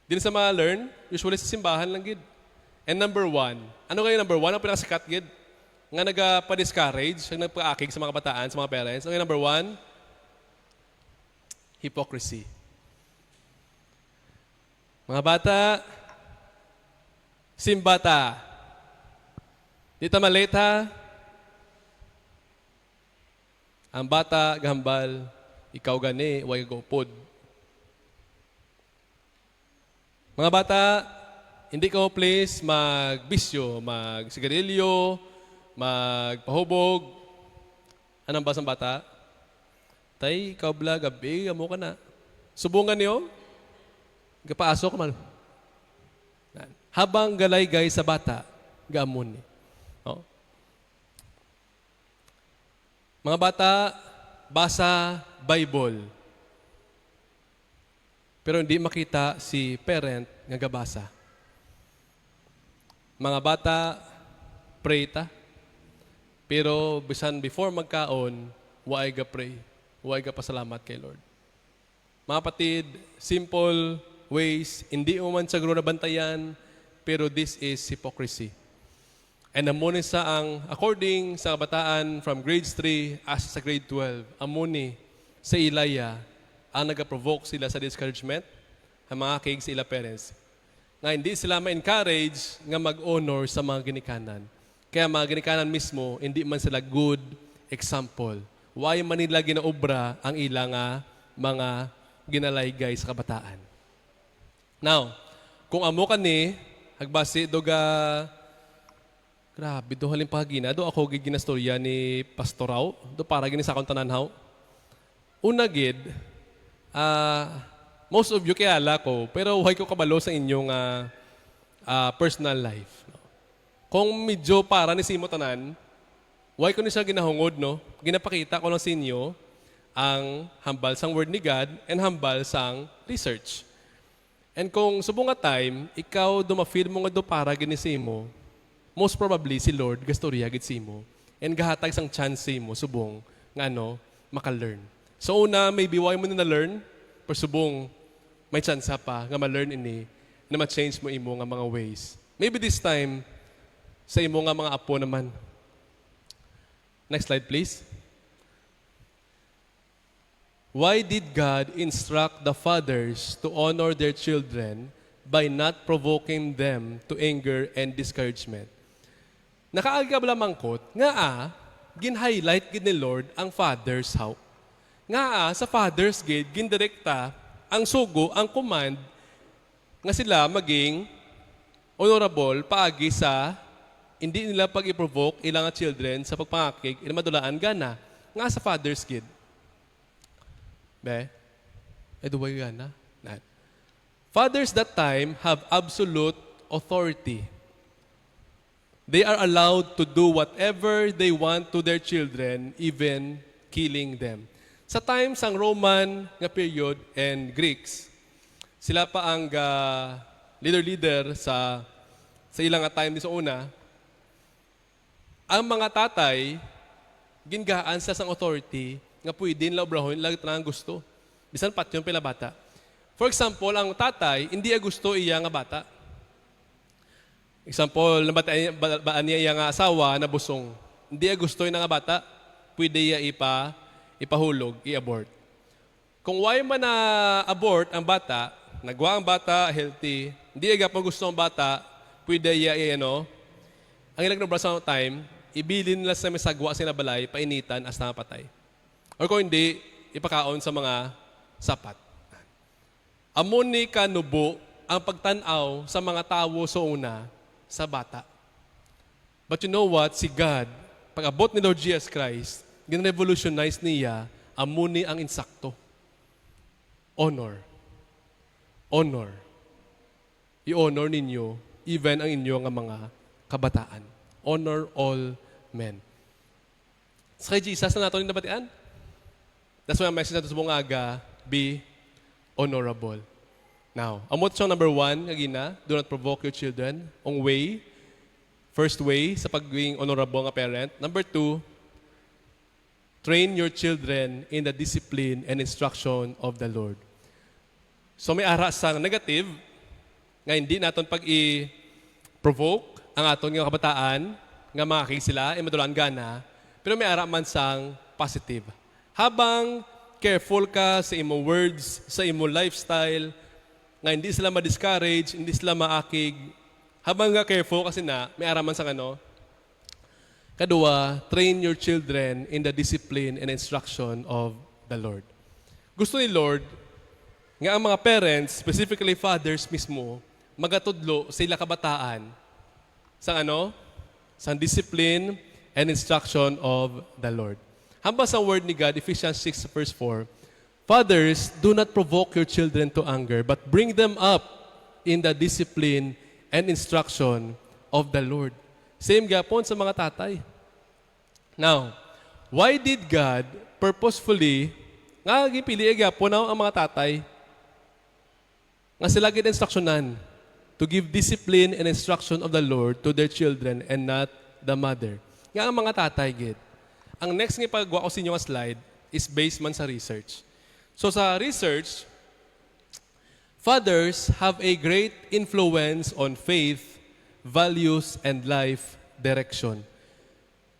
Din sa mga learn, usually sa simbahan lang gid. And number one, ano kayo number one? Ang pinakasikat gid? Nga nagpa-discourage, ang nagpa-akig sa mga kabataan, sa mga parents. Ano kayo number one? Hypocrisy. Mga bata, simbata, di ta maleta, ang bata, gambal, ikaw gani, way gopod. Mga bata, hindi ka please magbisyo, magsigarilyo, magpahubog. Anong basang bata? Tay, ikaw bla, gabi, amo ka na. Subungan niyo, gapaasok man. Habang galay-gay sa bata, gamon ni. No? Mga bata, basa Bible. Pero hindi makita si parent nga gabasa. Mga bata, pray ta. Pero bisan before magkaon, waay ga pray. Waay ga pasalamat kay Lord. Mga patid, simple ways, hindi mo man siguro nabantayan, pero this is hypocrisy. And amuni sa according sa kabataan from grades 3 as sa grade 12, amuni sa ilaya, ang nag-provoke sila sa discouragement, ang mga kig sa ila parents. Nga hindi sila ma-encourage nga mag-honor sa mga ginikanan. Kaya mga ginikanan mismo, hindi man sila good example. Why man nila ginaobra ang ilang mga ginalaygay sa kabataan. Now, kung amo ka ni, hagbasi doga, grabe, do halim pagina, do ako ginastorya ni Pastoraw, do para gini sa akong tananhaw. Una gid, most of you kilala ko, pero huwag ko kabalo sa inyong personal life. No? Kung medyo para ni Simo Tanan, huwag ko ni siya ginahungod, no? Ginapakita ko lang sa inyo ang hambal sang Word ni God and hambal sang research. And kung subong nga time, ikaw dumafeel mo nga do para gini Simo, most probably si Lord gastorya gid Simo and gahatag sang chance Simo subong nga maka-learn. So una, maybe why mo na-learn, pero subong may chance pa nga ma-learn ini na ma-change mo imo nga mga ways. Maybe this time, sa imo nga mga apo naman. Next slide, please. Why did God instruct the fathers to honor their children by not provoking them to anger and discouragement? Nakaagab lamang kot, nga gin-highlight gid ni Lord ang father's how. Nga sa father's gate, gindirekta ang sugo, ang command, nga sila maging honorable paagi sa hindi nila pag-i-provoke ilang children sa pagpangakig, ila madulaan gana, nga sa father's gate. Be? Duway gana? Fathers that time have absolute authority. They are allowed to do whatever they want to their children, even killing them. Sa time sang Roman nga period and Greeks, sila pa ang leader sa sa ilang nga time di sa una, ang mga tatay, gingaan sa sang authority, nga pwede nila obrahon, lang tanang gusto. Bisan pat yung pila bata. For example, ang tatay, hindi gusto iya nga bata. Example, baan niya iya nga asawa na busong. Hindi gusto iya nga bata, pwede iya ipahulog, i-abort. Kung why man na abort ang bata, nagwa ang bata, healthy, hindi aga pa gusto ang bata, pwede iya ang ilang nabra sa time, ibilin nila sa may sagwa sa balay, painitan, as napatay. Or kung hindi, ipakaon sa mga sapat. Amon ni kanubo ang pagtanaw sa mga tao sa una, sa bata. But you know what? Si God, pag-abot ni Lord Jesus Christ, gin-revolutionize niya, amon ni ang insakto. Honor. Honor. I-honor ninyo, even ang inyong mga kabataan. Honor all men. Sa kay Jesus na nato rin nabatian. That's why ang message natin sa buong aga, be honorable. Now, amot siyang number 1, kagina, do not provoke your children. Ang way, first way, sa pagiging honorable nga parent. Number 2, train your children in the discipline and instruction of the Lord. So may ara sa negative, nga hindi naton pag-i-provoke ang aton nga kabataan, nga makakig sila, madulaan gana, pero may ara man sang positive. Habang careful ka sa imo words, sa imo lifestyle, nga hindi sila ma-discourage, hindi sila maakig, habang nga careful kasi may araman sa Kadua, train your children in the discipline and instruction of the Lord. Gusto ni Lord, nga ang mga parents, specifically fathers mismo, magatudlo sa ila kabataan sa sa discipline and instruction of the Lord. Hamba sa word ni God, Ephesians 6 verse 4, Fathers, do not provoke your children to anger, but bring them up in the discipline and instruction of the Lord. Same gapon sa mga tatay. Now, why did God purposefully nga gipili gapon ang mga tatay? Nga sila gid instructionan to give discipline and instruction of the Lord to their children and not the mother. Nga ang mga tatay gid. Ang next nga pagwa ko sa inyo nga slide is based man sa research. So sa research, fathers have a great influence on faith, values, and life direction.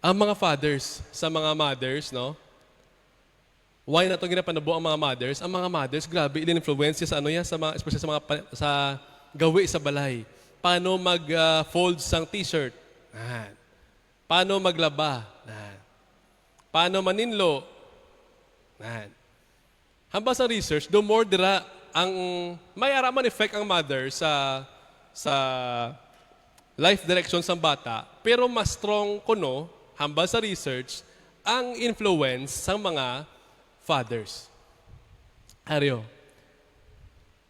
Ang mga fathers sa mga mothers, no? Why na ito ginapanabo ang mga mothers? Ang mga mothers, grabe, in-influence sa especially sa gawi sa balay. Paano mag-fold sang t-shirt? Paano maglaba? Paano maninlo? Hamba sa research, the more dira ang may araman effect ang mother sa life direction sa bata, pero mas strong kuno hamba sa research ang influence sa mga fathers. Aryo.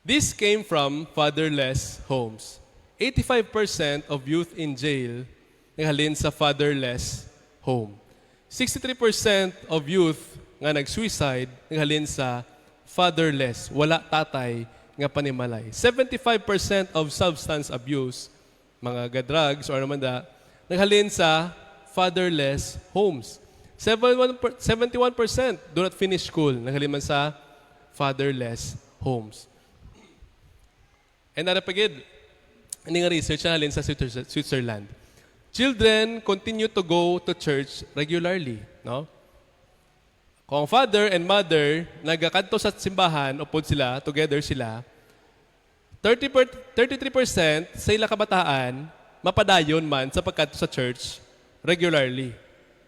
This came from fatherless homes. 85% of youth in jail naghalin sa fatherless home. 63% of youth nga nag-suicide naghalin sa fatherless, wala tatay nga panimalay. 75% of substance abuse, mga drugs or naman naghalin sa fatherless homes. 71% do not finish school, naghalin man sa fatherless homes. And narapagid, hindi nga research na halin sa Switzerland. Children continue to go to church regularly, no? Kung father and mother nagakadto sa simbahan, upod sila, together sila, 33% sa ila kabataan, mapadayon man sa pagkadto sa church regularly,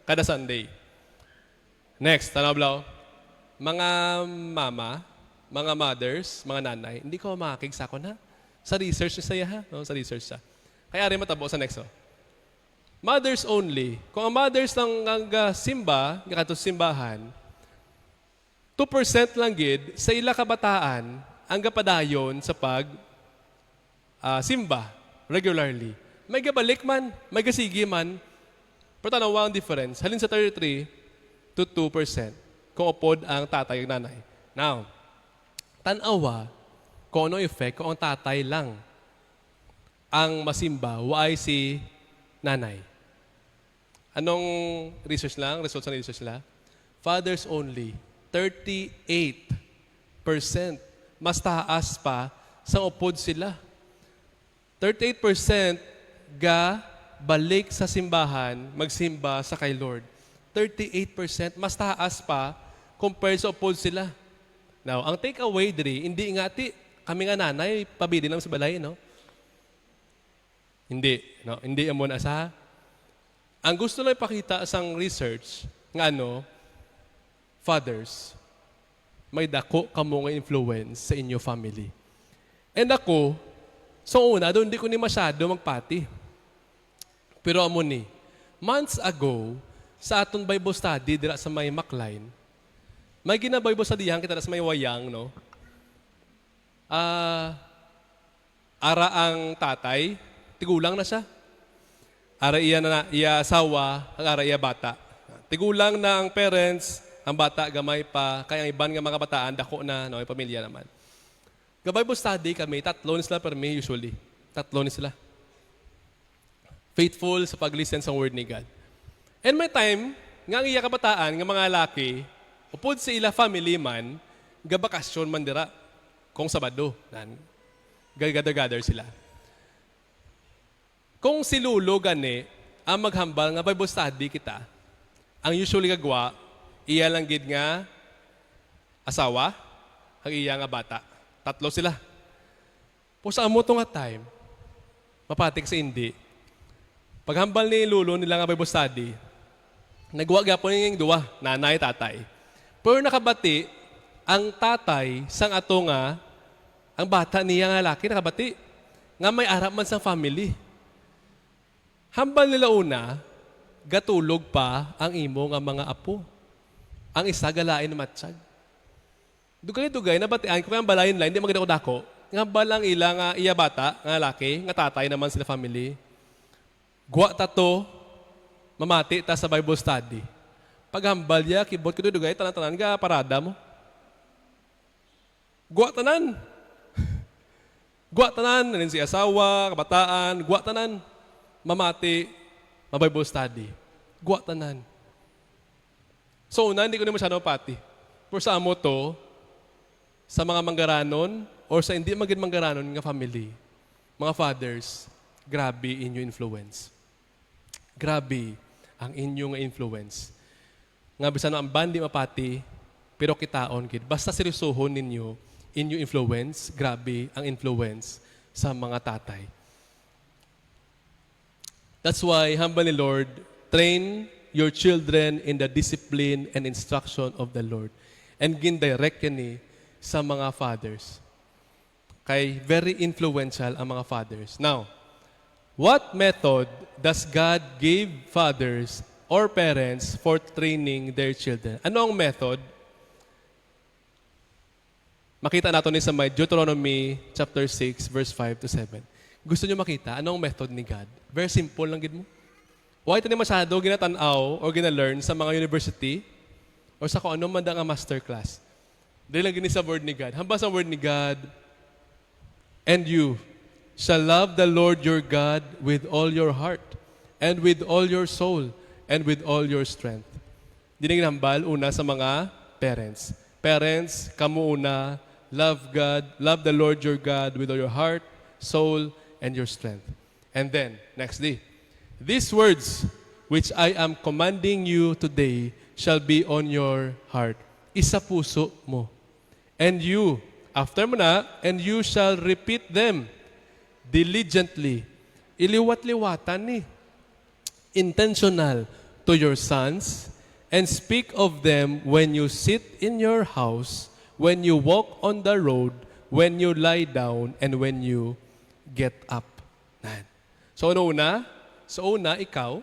kada Sunday. Next, tanaw blaw. Mga mama, mga mothers, mga nanay, hindi ko makakigsako na. Sa research sa iya, ha? No, sa research sa. Kaya rin matabo sa next, oh. Mothers only. Kung ang mothers lang ang simba, kato simbahan, 2% lang gid sa ila kabataan ang gapadayon sa simba regularly. May gabalik man, may gasigi man, pero tanawa ang difference. Halin sa 33 to 2% kung upod ang tatay at nanay. Now, tanawa kung ano effect kung ang tatay lang ang masimba, waay si nanay. Anong research lang? Results ng research nila? Fathers only, 38%. Mas taas pa sa upod sila. 38% ga balik sa simbahan, magsimba sa kay Lord. 38%, mas taas pa compared sa upod sila. Now, ang takeaway diri, hindi nga kami nga nanay, pabili lang sa balay, no? Hindi, no? Hindi mo na sa. Ang gusto lang ipakita sa research, nga fathers, may dako kamo nga influence sa inyo family. And ako, so una, doon di ko ni masyado magpati. Pero amo ni, months ago, sa aton Bible study dira sa may Macline, may gina-Bible studyhan kita sa may wayang, no? Ara ang tatay, tigulang na siya. Ara iya asawa, ang ara iya bata. Tigulang na ang parents, ang bata gamay pa, kaya ang iban nga mga bataan, dako na, no, yung pamilya naman. Bible study kami, 3 ni sila per me usually. 3 ni sila. Faithful sa pag-listen sa word ni God. And may time, nga ang iya kabataan, nga mga laki, upod sa ila family man, gabakasyon man dira, kung Sabado, gather sila. Kung si Lulo gani, ang maghambal nga Bible study kita, ang usually gagawa, iya lang gid nga asawa, ang iya nga bata. 3 sila. Po sa amo to nga time, mapatik sa hindi. Paghambal ni Lulo nila nga Bible study, nagwa gapon yung 2, nanay, tatay. Pero nakabati, ang tatay sang ato nga, ang bata niya nga laki nakabati, nga may arap man sa family. Hambal nila una, gatulog pa ang imo nga mga apo. Ang isa galain na matsyag. Dugay-dugay, nabatian ko kaya balayin lang, hindi maganda ko dako. Nga balang ila nga iya bata, nga laki, nga tatay naman sila family. Gwa tato, mamati ta sa Bible study. Paghambal ya, kibot ko dugay, tanan-tanan ga parada mo. Gwa tanan. Gwa tanan, nanin si asawa, kabataan, gwa tanan. Mamati, ma-Bible study. Gwa tanan. So una, hindi ko na masyado mapati. Pero sa amo to, sa mga manggaranon, or sa hindi maging manggaranon nga family, mga fathers, grabe inyo influence. Grabe ang inyong influence. Nga bisan ang bandi mapati, pero kitaon gid. Basta seryosohon ninyo, inyo influence, grabe ang influence sa mga tatay. That's why, humble ni Lord, train your children in the discipline and instruction of the Lord. And gindirect ni sa mga fathers. Kay very influential ang mga fathers. Now, what method does God give fathers or parents for training their children? Ano ang method? Makita natin sa may Deuteronomy chapter 6, verse 5 to 7. Gusto nyo makita, anong method ni God? Very simple lang gid mo. Why ito ni masyado ginatanaw o ginalearn sa mga university o sa kung anong manda nga masterclass. Dahil lang gini sa word ni God. Hamba sa word ni God, and you shall love the Lord your God with all your heart, and with all your soul, and with all your strength. Di na ginahambal, una sa mga parents. Parents, kamu una, love God, love the Lord your God with all your heart, soul, and your strength. And then, next day, these words which I am commanding you today shall be on your heart. Isa puso mo. And you, after mo na, and you shall repeat them diligently. Iliwat-liwatan ni. Intentional to your sons, and speak of them when you sit in your house, when you walk on the road, when you lie down, and when you get up. So una, ikaw,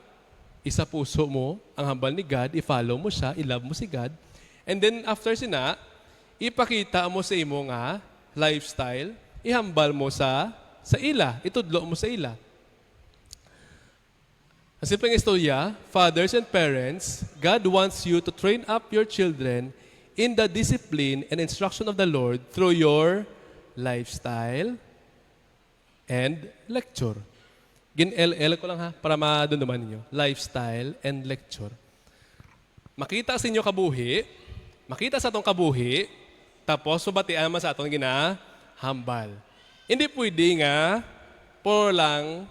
isa puso mo, ang hambal ni God, i-follow mo siya, i-love mo si God. And then after sina, ipakita mo sa imo nga lifestyle, ihambal mo sa ila, itudlo mo sa ila. Ang simpleng istorya, fathers and parents, God wants you to train up your children in the discipline and instruction of the Lord through your lifestyle and lecture. Gin-LL ko lang ha, para madunduman ninyo. Lifestyle and lecture. Makita sa inyo kabuhi, makita sa atong kabuhi, tapos subatian man sa atong ginahambal. Hindi pwede nga, por lang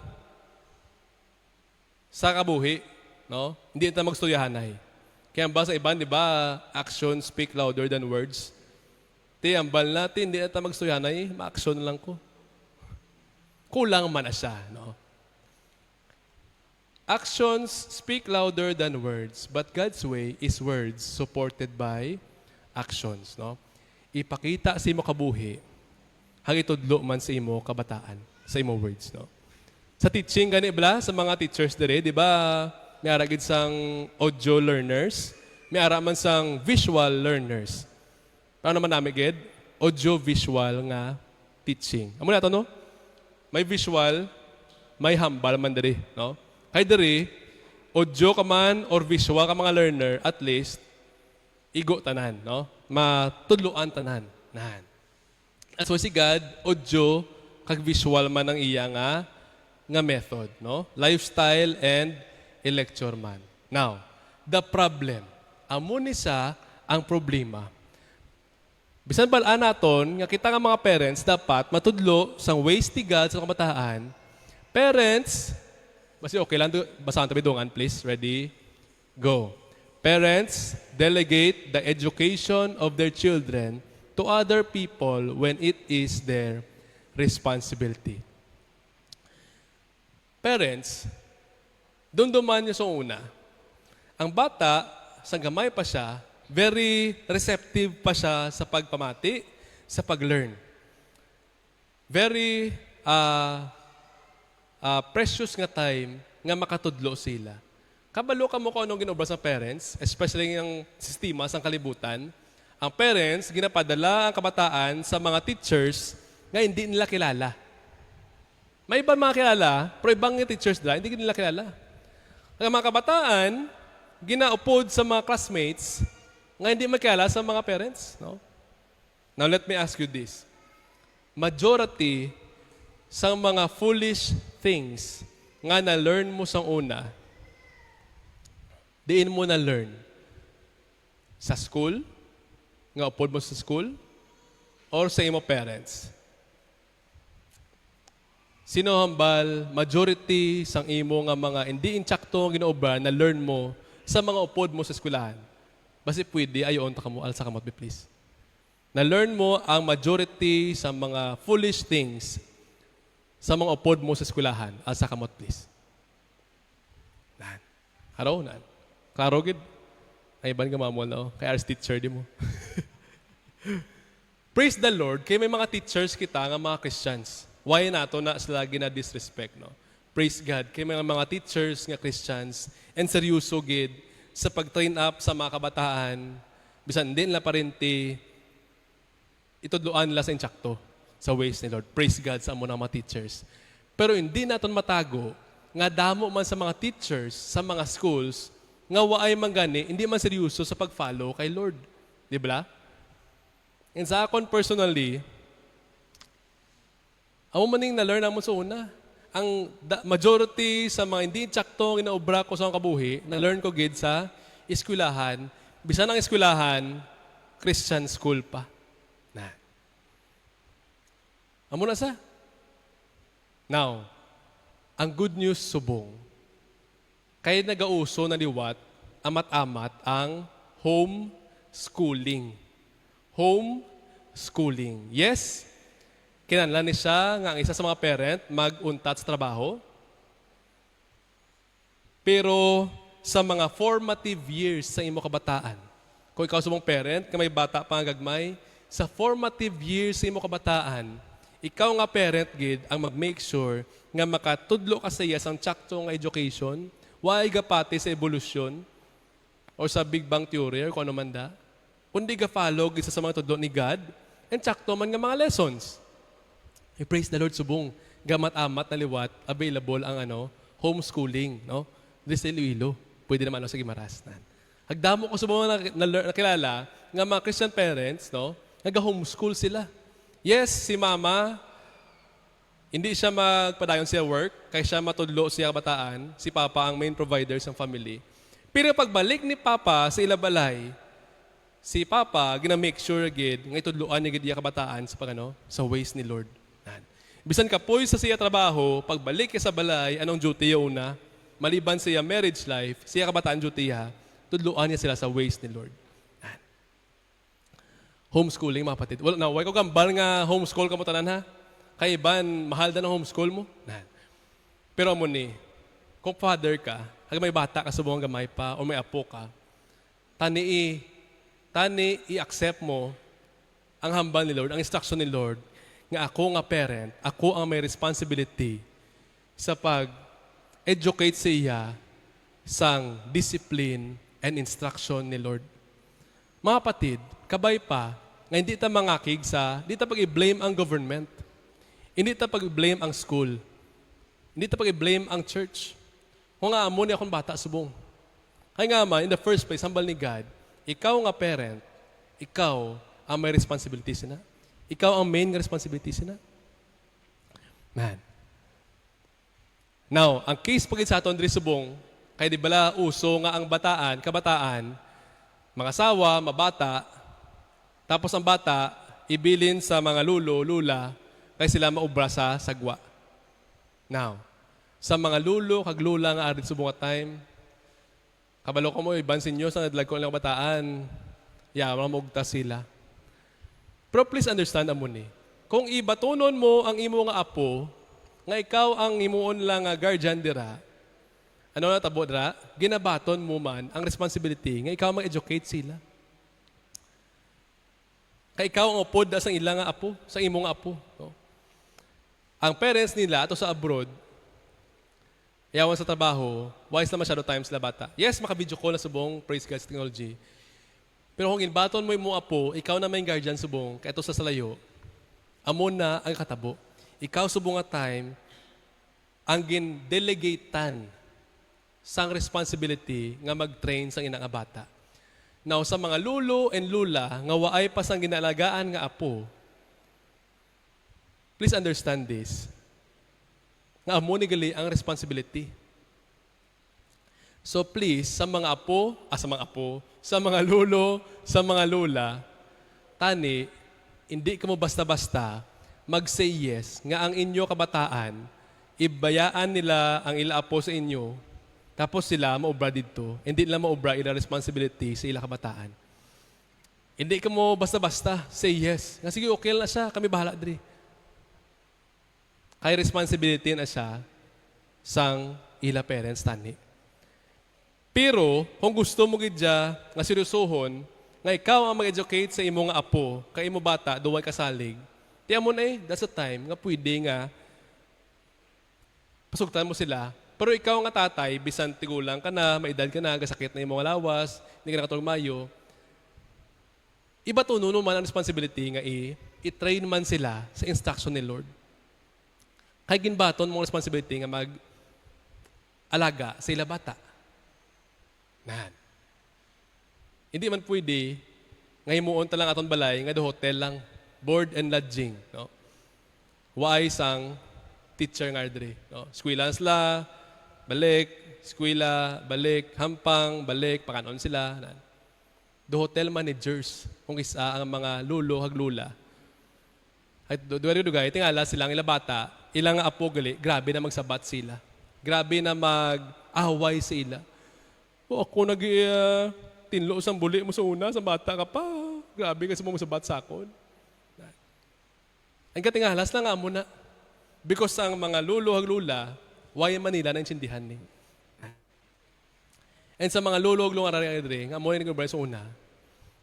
sa kabuhi, no? Hindi ito magstuyahanay. Kaya ba sa iban, di ba, actions speak louder than words? Ambal natin, hindi ito magstuyahanay, ma-action lang ko. Kulang man na siya, no? Actions speak louder than words, but God's way is words supported by actions, no? Ipakita sa imo kabuhi, hangitudlo man sa imo kabataan, sa imo words, no? Sa teaching gani bala sa mga teachers dire, di ba? May ara gid sang audio learners, may ara man sang visual learners. Paano naman namin gid? Audio visual nga teaching. Amo na to, no? May visual, may hambal man diri, no? Kay diri, audio ka man or visual ka mga learner, at least igo tanan, no? Matudloan tanan. Nan. So si God, audio kag visual man ang iya nga method, no? Lifestyle and lecture man. Now, the problem. Amo ni sa ang problema. Bisan balaan naton nga kita nga mga parents dapat matudlo sang ways ti God sa kabataan. Parents, basi okay lang, basahan tabi dungan please. Ready? Go. Parents delegate the education of their children to other people when it is their responsibility. Parents, dunduman niyo sa una. Ang bata, sa gamay pa siya, very receptive pa siya sa pagpamati, sa pag-learn. Very precious nga time nga makatudlo sila. Kabalo ka mo kung anong ginobra sa parents, especially yung sistema sa kalibutan. Ang parents, ginapadala ang kabataan sa mga teachers nga hindi nila kilala. May iba mga kilala, pero ibang teachers nila, hindi nila kilala. Ang mga kabataan, ginaupod sa mga classmates nga hindi makilala sa mga parents. No? Now let me ask you this. Majority sa mga foolish things nga na-learn mo sa una, diin mo na-learn sa school, nga upod mo sa school, or sa imo parents. Sino hambal, majority sang imo nga mga hindi insakto ang ginaobra na learn mo sa mga upod mo sa eskwelahan. Basi pwede, ayon ta kamo, alsa kamot be please. Na learn mo ang majority sa mga foolish things sa mga upod mo sa eskwelahan. Alsa kamot please. Nan. Haro, nan. Klaro gid. Ay ban ka mamol na, kay as teacher di mo. Praise the Lord, kay may mga teachers kita nga mga Christians. Why nato na sila gina-disrespect, no? Praise God, kay mga teachers nga Christians and seryoso gid sa pag-train up sa mga kabataan, bisan din la parente itudloan nila sa insakto sa ways ni Lord. Praise God sa amo ng mga teachers. Pero hindi naton matago nga damo man sa mga teachers sa mga schools nga waay man gani, hindi man seryoso sa pag-follow kay Lord. Di ba? And sa akon personally, amo maning na-learn amo sa una. Ang majority sa mga hindi tsakto ginaobra ko sa akong kabuhi, na-learn ko gid sa eskwelahan. Bisan ang eskwelahan, Christian school pa. Na. Amo na sa. Now, ang good news subong. Kaya nagauso na liwat, amat-amat ang home schooling. Home schooling. Yes, kinahanglan ni siya nga ang isa sa mga parent mag-untat sa trabaho. Pero sa mga formative years sa imo kabataan, kung ikaw sa mong parent, ka may bata pa nga gagmay, sa formative years sa imo kabataan, ikaw nga parent gid ang mag-make sure nga makatudlo ka sa iya sang tsakto nga education, why gapati sa evolution o sa Big Bang Theory or kung ano man da, kundi ga-follow gid sa mga tudlo ni God, and tsakto man nga mga lessons. I praise the Lord subong. Gamat-amat na liwat, available ang homeschooling, no? This Iloilo. Pwede naman sa Gimaras. Hagdamo ko subong nakilala nga mga Christian parents, no? Nag-homeschool sila. Yes, si mama Hindi siya magpadayon siya work, kaya siya matudlo siya kabataan, si Papa ang main provider sa family. Pero pagbalik ni Papa sa ilabalay, si Papa gina-make sure gid nga itudloan niya gid iya kabataan sa pagano sa ways ni Lord. Yan. Bisan kapoy sa siya trabaho, pagbalik sa balay, anong duty yun na? Maliban siya marriage life, siya kabataan duty ha, tudloan niya sila sa ways ni Lord. Yan. Homeschooling mga kapatid. Well, now, why ko gambal nga homeschool ka mo tanan ha? Kay Iban, mahal na ng homeschool mo. Yan. Pero mo ni, kung father ka, kag may bata ka sa buong gamay pa, o may apo ka, tani i-accept mo ang hambal ni Lord, ang instruction ni Lord, nga ako nga parent, ako ang may responsibility sa pag-educate sa iya sang discipline and instruction ni Lord. Mga kapatid, kabay pa, nga hindi ta mangakig sa, hindi ta pag-i-blame ang government, hindi ta pag-i-blame ang school, hindi ta pag-i-blame ang church. Kung nga amo ni akong bata subong. Kaya nga man, in the first place, hambal ni God, ikaw nga parent, ikaw ang may responsibility sina. Ikaw ang main nga responsibility sina. Man. Now, ang case pagin sa aton diri subong, kay di bala uso nga ang kabataan, mga asawa, mabata, tapos ang bata, ibilin sa mga lulo, lula, kay sila maubra sa sagwa. Now, sa mga lulo, kag lula nga arid subong nga time, kabalo ko mo, ibansin nyo sa nadlag ko lang kabataan, mga mugta sila. Pero please understand amo ni, kung ibatunon mo ang imo nga apo, nga ikaw ang imuon lang nga guardian dira, ano na tabo dira, ginabaton mo man ang responsibility nga ikaw mag-educate sila. Kay ikaw ang upod sa ilang nga apo, sa imo nga apo. No? Ang parents nila ato sa abroad, yawan sa trabaho, wise na masyado time sila bata. Yes, maka-video call na subong, praise God's technology. Pero kung inbaton mo yung apo, ikaw na may guardian subong, kaya ito sa salayo, amo na ang katabo. Ikaw subong nga time, ang gin-delegatean sang responsibility nga mag-train sang inang bata. Now, sa mga lulo and lula, nga waay pa sang ginalagaan nga apo, please understand this, nga amo ni gali ang responsibility. So please, sa mga lulo, sa mga lula, tani, hindi ka mo basta-basta mag-say yes nga ang inyo kabataan, ibayaan nila ang ila apo sa inyo, tapos sila maubra dito, hindi nila maubra ila responsibility sa ila kabataan. Hindi ka mo basta-basta say yes. Nga sige, okay na siya, kami bahala diri. Kay responsibility na siya sang ila parents tani. Pero kung gusto mo gidya nga seryosohon nga ikaw ang mag-educate sa imo nga apo, kay imo bata duway kasalig. Tiyan mo na that's the time nga pwede nga pasugtan mo sila. Pero ikaw nga tatay, bisan tigulang ka na, may edad ka na, gasakit na yung mga lawas, hindi ka nakatulog mayo, iba to no man ang responsibility nga i-train man sila sa instruction ni Lord. Kay ginbaton mong responsibility nga mag-alaga sa ila bata. Nan. Hindi man pwede nga himuon ta lang aton balay nga do hotel lang, board and lodging, no. Waay sang teacher nga diri, no. Eskwela sila, balik, eskwela, balik, hampang, balik, pakanon sila. Nan. Do hotel managers kung isa ang mga lulo haglula. At duwari dugay tingala silang ila bata, ilang nga apo gali, grabe na magsabat sila. Grabe na mag-away sa ila. O ako tinlo sang buli mo sa una, sa bata ka pa. Grabe kasi mo sabat sa akon. Ang katingalas na nga mo na. Because ang mga lulo haglula, why Manila na intindihan ni. And sa mga lulo haglula nga mo yung sa una,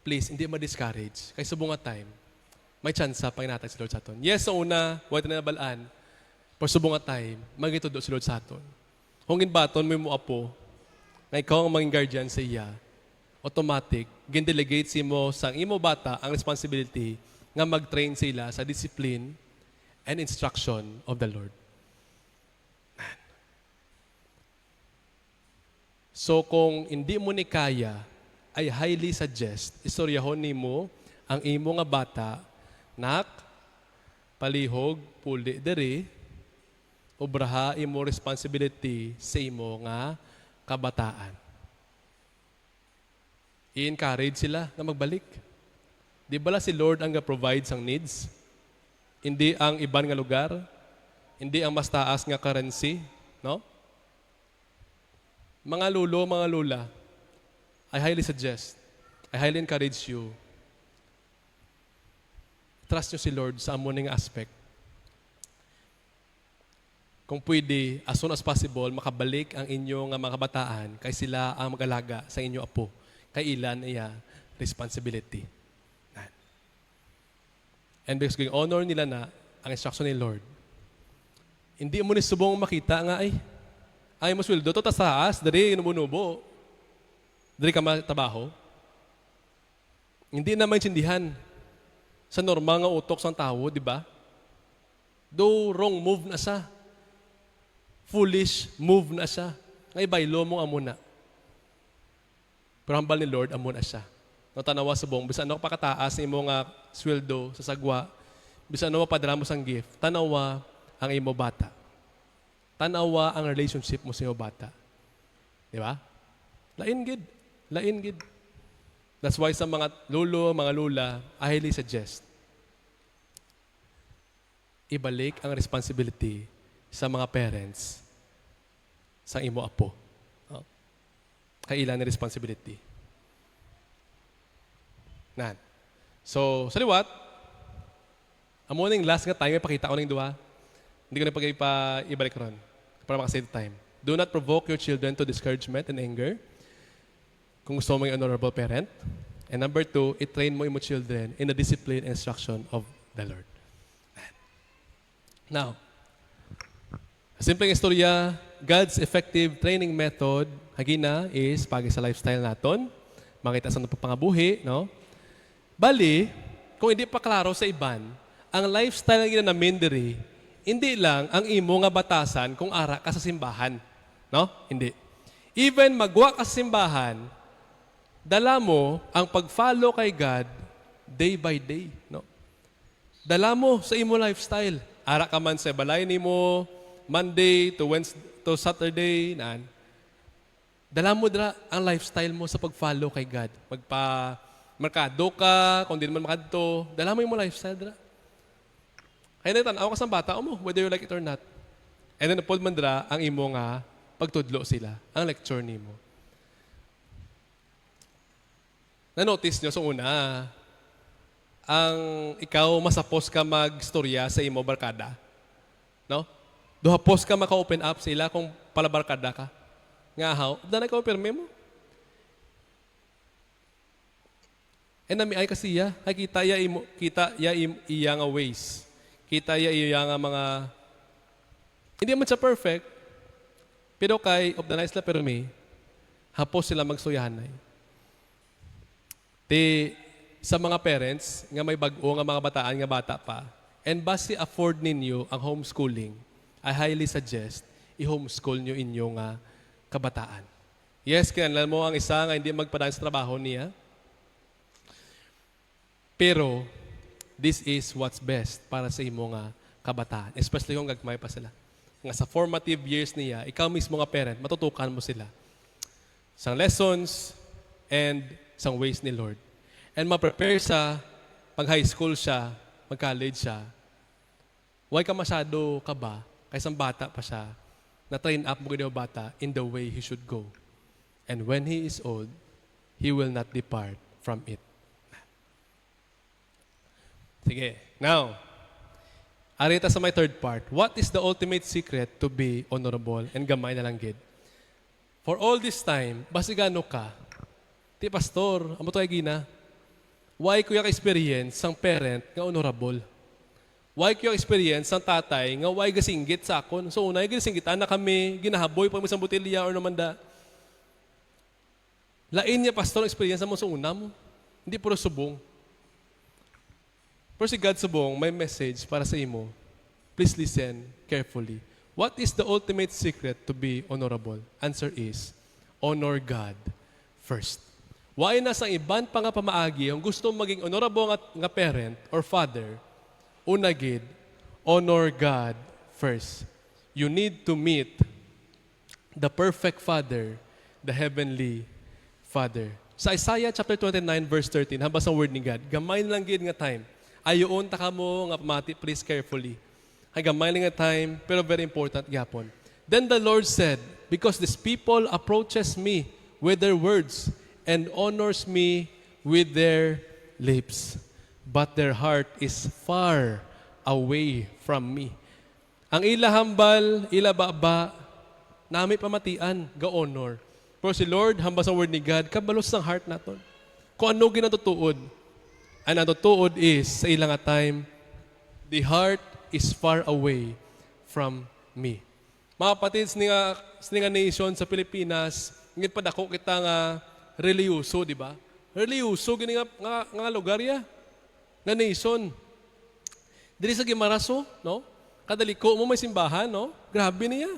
please, hindi ma-discourage. Kaya sa bunga time, may chance pa inatag si Lord sa aton. Yes, sa una, huwag na nabalaan. Pero sa bunga time, magitudo si Lord sa aton. Kung inbaton mo yung apo, na ikaw ang maging guardian sa iya, automatic, gindelegate si mo sa imo bata ang responsibility nga mag-train sila sa discipline and instruction of the Lord. So kung hindi mo ni kaya, I highly suggest, istoryahon ni mo ang imo nga bata, nak, palihog, puli diri, obraha imo responsibility sa imo nga kabataan. I-encourage sila na magbalik. Di bala si Lord ang ga-provide sang needs? Hindi ang iban nga lugar? Hindi ang mas taas nga currency? No? Mga lulo, mga lula, I highly suggest, I highly encourage you, trust nyo si Lord sa amuning aspect. Kung pwede, as soon as possible, makabalik ang inyong mga kabataan kay sila ang mag-alaga sa inyo apo. Kay ilan iya responsibility. And because going honor nila na ang instruction ni Lord, hindi mo ni subong makita nga ay mo sweldo to taas, dari nubo-nubo. Dari ka matabaho. Hindi na maintindihan sa normal nga utok sang tao, di ba? Do wrong move na siya. Foolish move na siya. Ngay baylo mo amuna. Pero hambal ni Lord amuna siya. No, tanawa subong, bisan ano pakataas ni mo nga sweldo sa sagwa, bisan ano mapadala mo sang gift, tanawa ang imo bata. Tanawa ang relationship mo sa imo bata. Di ba? Lain gid. Lain gid. That's why sa mga lolo, mga lula, I highly suggest ibalik ang responsibility sa mga parents sa imo apo. No? Kailan ni responsibility. Nan. So, sa liwat, amo ning last nga time, may pakita ko ning duha. Hindi ko na ibalik ron para makasave time. Do not provoke your children to discouragement and anger. Kung gusto mo yung honorable parent. And number 2, i-train mo yung children in the discipline and instruction of the Lord. Now, simpleng istorya, God's effective training method, hagina, is pagi sa lifestyle naton. Makita sa napapangabuhi, no? Bali, kung hindi pa klaro sa iban, ang lifestyle nga namin diri, hindi lang ang imo nga batasan kung ara ka sa simbahan. No? Hindi. Even magwa ka sa simbahan, dala mo ang pag-follow kay God day by day. No? Dala mo sa imo lifestyle. Ara ka man sa balay ni mo, Monday to Wednesday to Saturday, naan. Dala mo dala ang lifestyle mo sa pag-follow kay God. Magpa-merkado ka, kung di naman makadto, dala mo yung lifestyle dala. Kaya na tanaw ka sa bata mo, whether you like it or not. And then, napod man dala, ang imo nga pagtudlo sila, ang lecture ni mo. Na-notice nyo sa una, ang ikaw masapos ka mag-storya sa imo barkada. No? Duhapos ka maka-open up sa ila kung palabarkada ka. Nga how, danay ka perme mo. And nami ay kasi ya, ay kita iya nga ways. Kita iya nga mga, hindi man siya perfect, pero kay of the nice la perme, hapos sila magsuyahanay. Sa mga parents, nga may bag-o nga mga bataan nga bata pa, and basi afford ninyo ang homeschooling, I highly suggest i-homeschool nyo inyo nga kabataan. Yes, kailan mo ang isa nga hindi magpadaan sa trabaho niya. Pero, this is what's best para sa imo nga kabataan. Especially kung gagmay pa sila. Nga sa formative years niya, ikaw mismo nga parent, matutukan mo sila. Sang lessons and sang ways ni Lord. And ma-prepare sa pag-high school siya, mag-college siya. Huwag ka masyado kaba, kaysang bata pa siya, na-train up mo yung bata in the way he should go. And when he is old, he will not depart from it. Sige. Now, arita sa my third part. What is the ultimate secret to be honorable and gamay na lang gid? For all this time, basigano ka? Ti pastor, amo to ay gina. Why ko yung experience sang parent nga honorable? Why ko yung experience sang tatay nga why gasinggit sa akon? So unay gasinggitan na kami, ginahaboy pag isang botelya or namanda. Lain niya pastor ang experience mo sa una mo. Hindi puro subong. Pero si God subong, may message para sa imo. Please listen carefully. What is the ultimate secret to be honorable? Answer is, honor God first. Why na sa iban pa nga pamaagi, ang gusto maging honorable nga parent or father, unagid, honor God first. You need to meet the perfect Father, the Heavenly Father. Sa Isaiah chapter 29 verse 13, habas ang word ni God, gamay lang gid nga time. Ayoon ta kamo nga pamati, please carefully. Ay gamay lang nga time, pero very important gyapon. Then the Lord said, because this people approaches me with their words and honors me with their lips, but their heart is far away from me. Ang ila hambal, ila baba, nami pamatian, ga-honor. Pero si Lord, hambas ang word ni God, kabalos ng heart naton. Kung ano ginatutuod. Ang natutuod is, sa ilang time, the heart is far away from me. Mga kapatid, sa nga nation sa Pilipinas, ngit pa dako kita nga reliyoso, di ba? Reliyoso, gini nga lugar ya, nga nation. Dili sa Gimaraso, no? Kadaliko mo may simbahan, no? Grabe niya.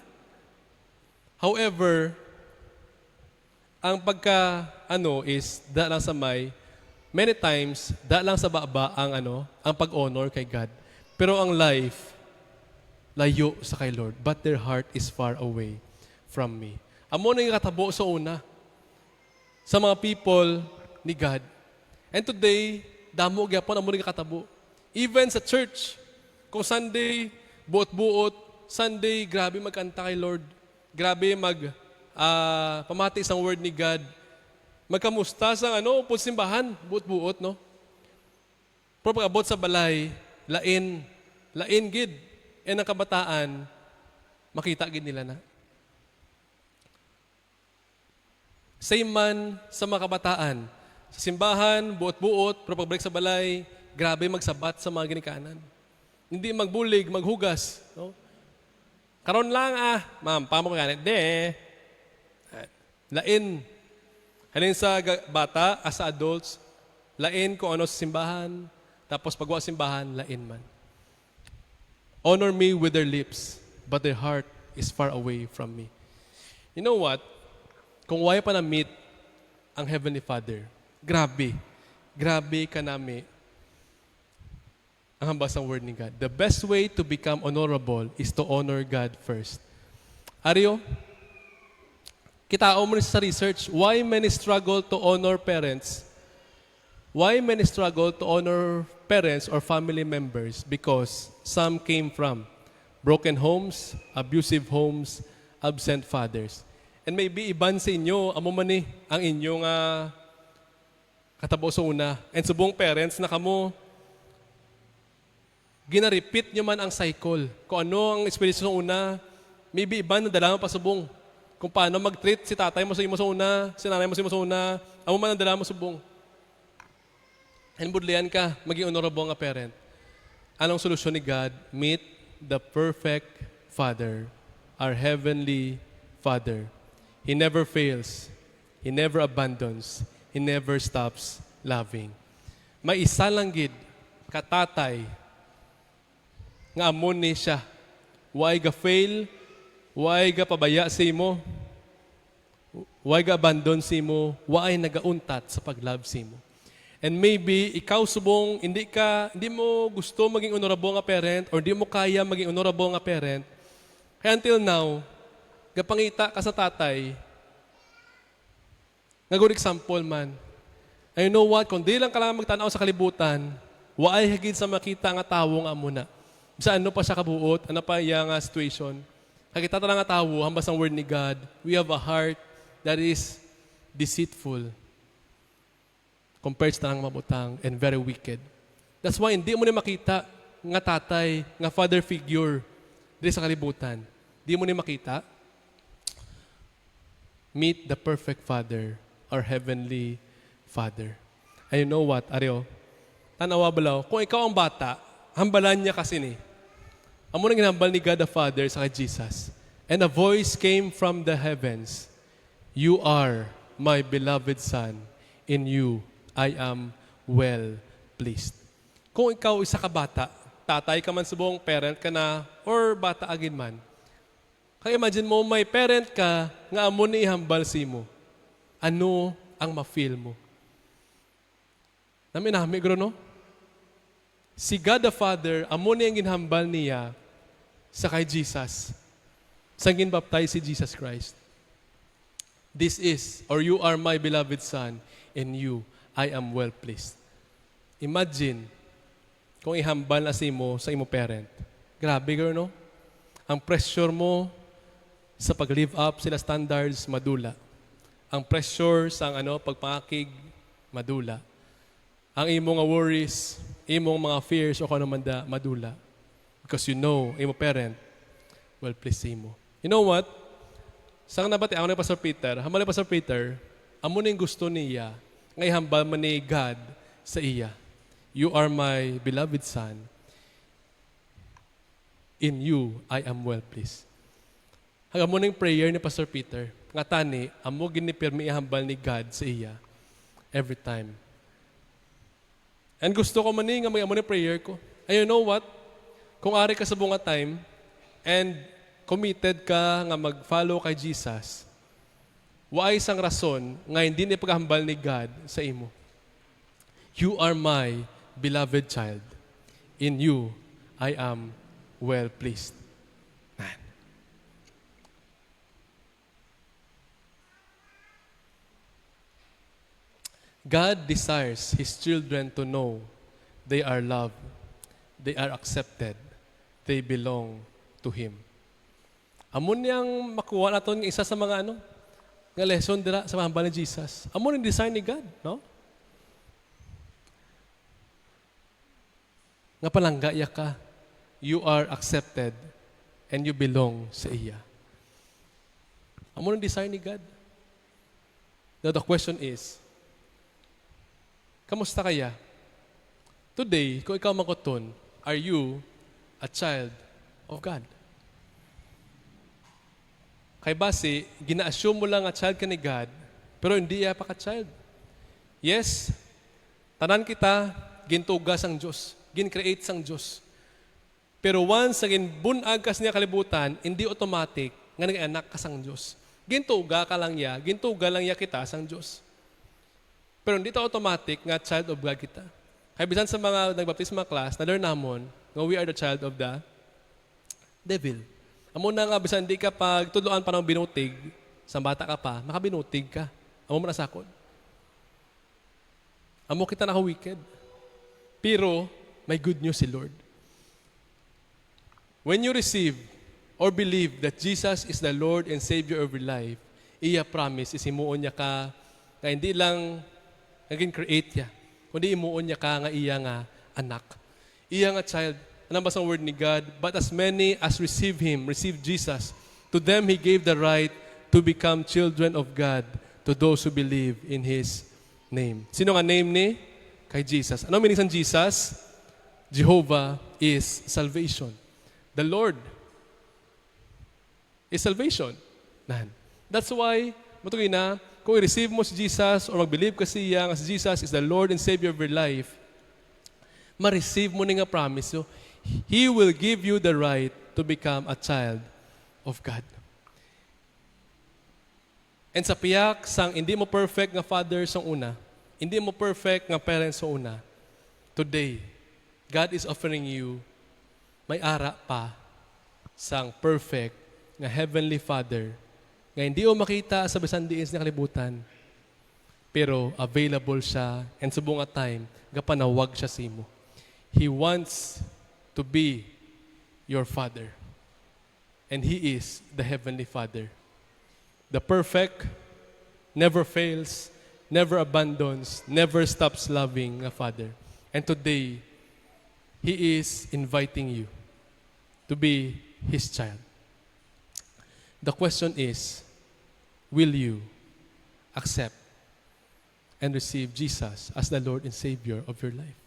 However, ang is da lang sa many times da lang sa baba ang pag-honor kay God. Pero ang life layo sa kay Lord, but their heart is far away from me. Amo na yung katabo sa una sa mga people ni God. And today, damo gyapon amo na yung katabo. Even sa church, kung Sunday buot-buot, Sunday grabe magkanta kay Lord. Grabe pamati isang word ni God. Magkamusta sa simbahan, buot-buot, no? Pero pag-abot sa balay, lain gid. E ang kabataan, makita gid nila na. Same man sa mga kabataan. Sa simbahan, buot-buot, pero pagbalik sa balay, grabe magsabat sa mga ginikanan. Hindi magbulig, maghugas, no? Karon lang ma'am, pamo ka ganit. Lain. Halin sa bata, as adults, lain kung ano sa simbahan, tapos pagwa simbahan, lain man. Honor me with their lips, but their heart is far away from me. You know what? Kung why pa na-meet ang Heavenly Father, grabe ka nami ang hambas ng word ni God. The best way to become honorable is to honor God first. Ario, kitao mo sa research, why many struggle to honor parents? Why many struggle to honor parents or family members? Because some came from broken homes, abusive homes, absent fathers. And maybe iban sa inyo, amo man ang inyong katabo sa una. And subong parents na kamo, gina-repeat nyo man ang cycle. Kung ano ang experience sa una, maybe iban na dala mo pa subong. Kung paano mag-treat si tatay mo sa imo sa una, si nanay mo sa imo sa una, amo man ang dala mo subong. And budlian ka, maging honorable nga parent. Anong solusyon ni God? Meet the perfect Father, our Heavenly Father. He never fails. He never abandons. He never stops loving. May isa lang gid, katatay, nga amon ni siya. Why ga fail? Why ga pabaya sa imo? Why ga abandon sa imo? Why nagauntat sa pag-love sa imo? And maybe ikaw subong hindi mo gusto maging honorable nga parent or hindi mo kaya maging honorable nga parent. Kaya until now, gapangita ka sa tatay. Nga good example man. And you know what? Kung di lang ka lang magtanaw sa kalibutan, waay higit sa makita nga tawo nga muna. Sa ano pa siya kabuot, ano pa iya nga situation. Kakita ta nga tawo, hambas ang word ni God, we have a heart that is deceitful compared sa tanang mabutang and very wicked. That's why hindi mo na makita nga tatay, nga father figure dito sa kalibutan. Hindi mo na makita. Meet the perfect Father, our Heavenly Father. And you know what, Aryo? Tanawa balaw, kung ikaw ang bata, hambalan niya kasi ni. Amo nang ginambal ni God the Father sa kay Jesus. And a voice came from the heavens. You are my beloved Son. In you, I am well pleased. Kung ikaw isa ka bata, tatay ka man subong, parent ka na, or bata agin man, kaya imagine mo, may parent ka, nga amo ni ihambal si mo. Ano ang ma-feel mo? Nami, no? Si God the Father, amo niya ang ginhambal niya sa kay Jesus. Sang ginbaptize si Jesus Christ. This is, or you are my beloved Son, in you I am well pleased. Imagine, kung ihambal na si mo sa imo parent. Grabe, girl, no? Ang pressure mo sa pag-live up sila standards, madula. Ang pressure sa pagpangakig, madula. Ang imong nga worries, imong mga fears o kung ano man da, madula. Because you know, imo parent, well pleased sa imo. You know what? Sang nabati ako ni Pastor Peter, hambal ni Pastor Peter, amo ning gusto niya, ngay hambal man ni God sa iya. You are my beloved Son. In you, I am well pleased. Hanggang mo ning prayer ni Pastor Peter, nga tani, amo ginipirmi ihambal ni God sa iya. Every time. And gusto ko man nga may amo ni prayer ko. And you know what? Kung ari ka sa bunga time, and committed ka nga mag-follow kay Jesus, waay isang rason nga hindi ni paghambal ni God sa imo. You are my beloved child. In you, I am well pleased. Man. God desires His children to know they are loved, they are accepted, they belong to Him. Amon niyang makuha naton nga isa sa mga nga lesson dira sa hambal ni Jesus. Amon ang design ni God, no? Nga palanggaya ka, you are accepted and you belong sa iya. Amon ang design ni God. Now the question is, kamusta kaya? Today, kung ikaw makuton, are you a child of God? Kay base, gina-assume mo lang nga child ka ni God, pero hindi ya pa ka-child. Yes, tanan kita, gintugas ang Diyos, gin-create sang Diyos. Pero once sa ginbunag kas niya kalibutan, hindi automatic nga nag-anak ka sang Diyos. Gintuga ka lang ya, gintuga lang ya kita sang Diyos. Pero hindi ito automatic nga child of God kita. Kaya bisan sa mga nagbaptisma class, na-learn namon nga we are the child of the devil. Amo na nga, bisan di ka pag tuluan pa ng binutig, sa bata ka pa, makabinutig ka. Amo mo nasakod. Amo kita naka-wicked. Pero, may good news si Lord. When you receive or believe that Jesus is the Lord and Savior of your life, iya promise, isimuon niya ka, nga hindi lang naging create niya, kundi imuon niya ka nga iya nga anak. Iya nga child. Ano ba sa word ni God? But as many as receive Him, receive Jesus, to them He gave the right to become children of God, to those who believe in His name. Sino nga name ni? Kay Jesus. Ano meaning sa Jesus? Jehovah is salvation. The Lord is salvation. That's why, matugin na, kung i-receive mo si Jesus or mag-believe ka siya nga si Jesus is the Lord and Savior of your life, ma-receive mo nga promise. So, He will give you the right to become a child of God. And sa piyak, sang hindi mo perfect nga father sa una, hindi mo perfect nga parents sa una, today, God is offering you may ara pa sang perfect nga Heavenly Father nga hindi mo makita sa bisan diin sa kalibutan, pero available siya and sa bunga time, gapanawag siya sa imo. He wants to be your Father. And He is the Heavenly Father. The perfect, never fails, never abandons, never stops loving a Father. And today, He is inviting you to be His child. The question is, will you accept and receive Jesus as the Lord and Savior of your life?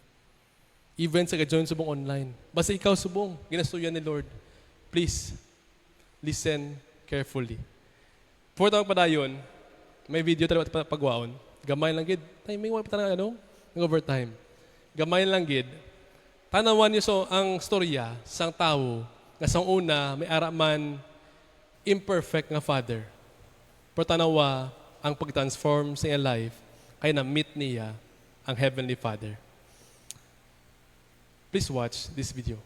Even sa ka-join subong online. Basta ikaw subong, ginastuyan ni Lord. Please, listen carefully. For tawag pa dayon, may video talaga pagwaon. Gamay lang gid. May wala pa talaga ng overtime. Gamay lang gid. Tanawan niyo so ang storya sang tao nga sang una may araman imperfect nga father. Pero tanawa ang pag-transform sa iyang life kaya na-meet niya ang Heavenly Father. Please watch this video.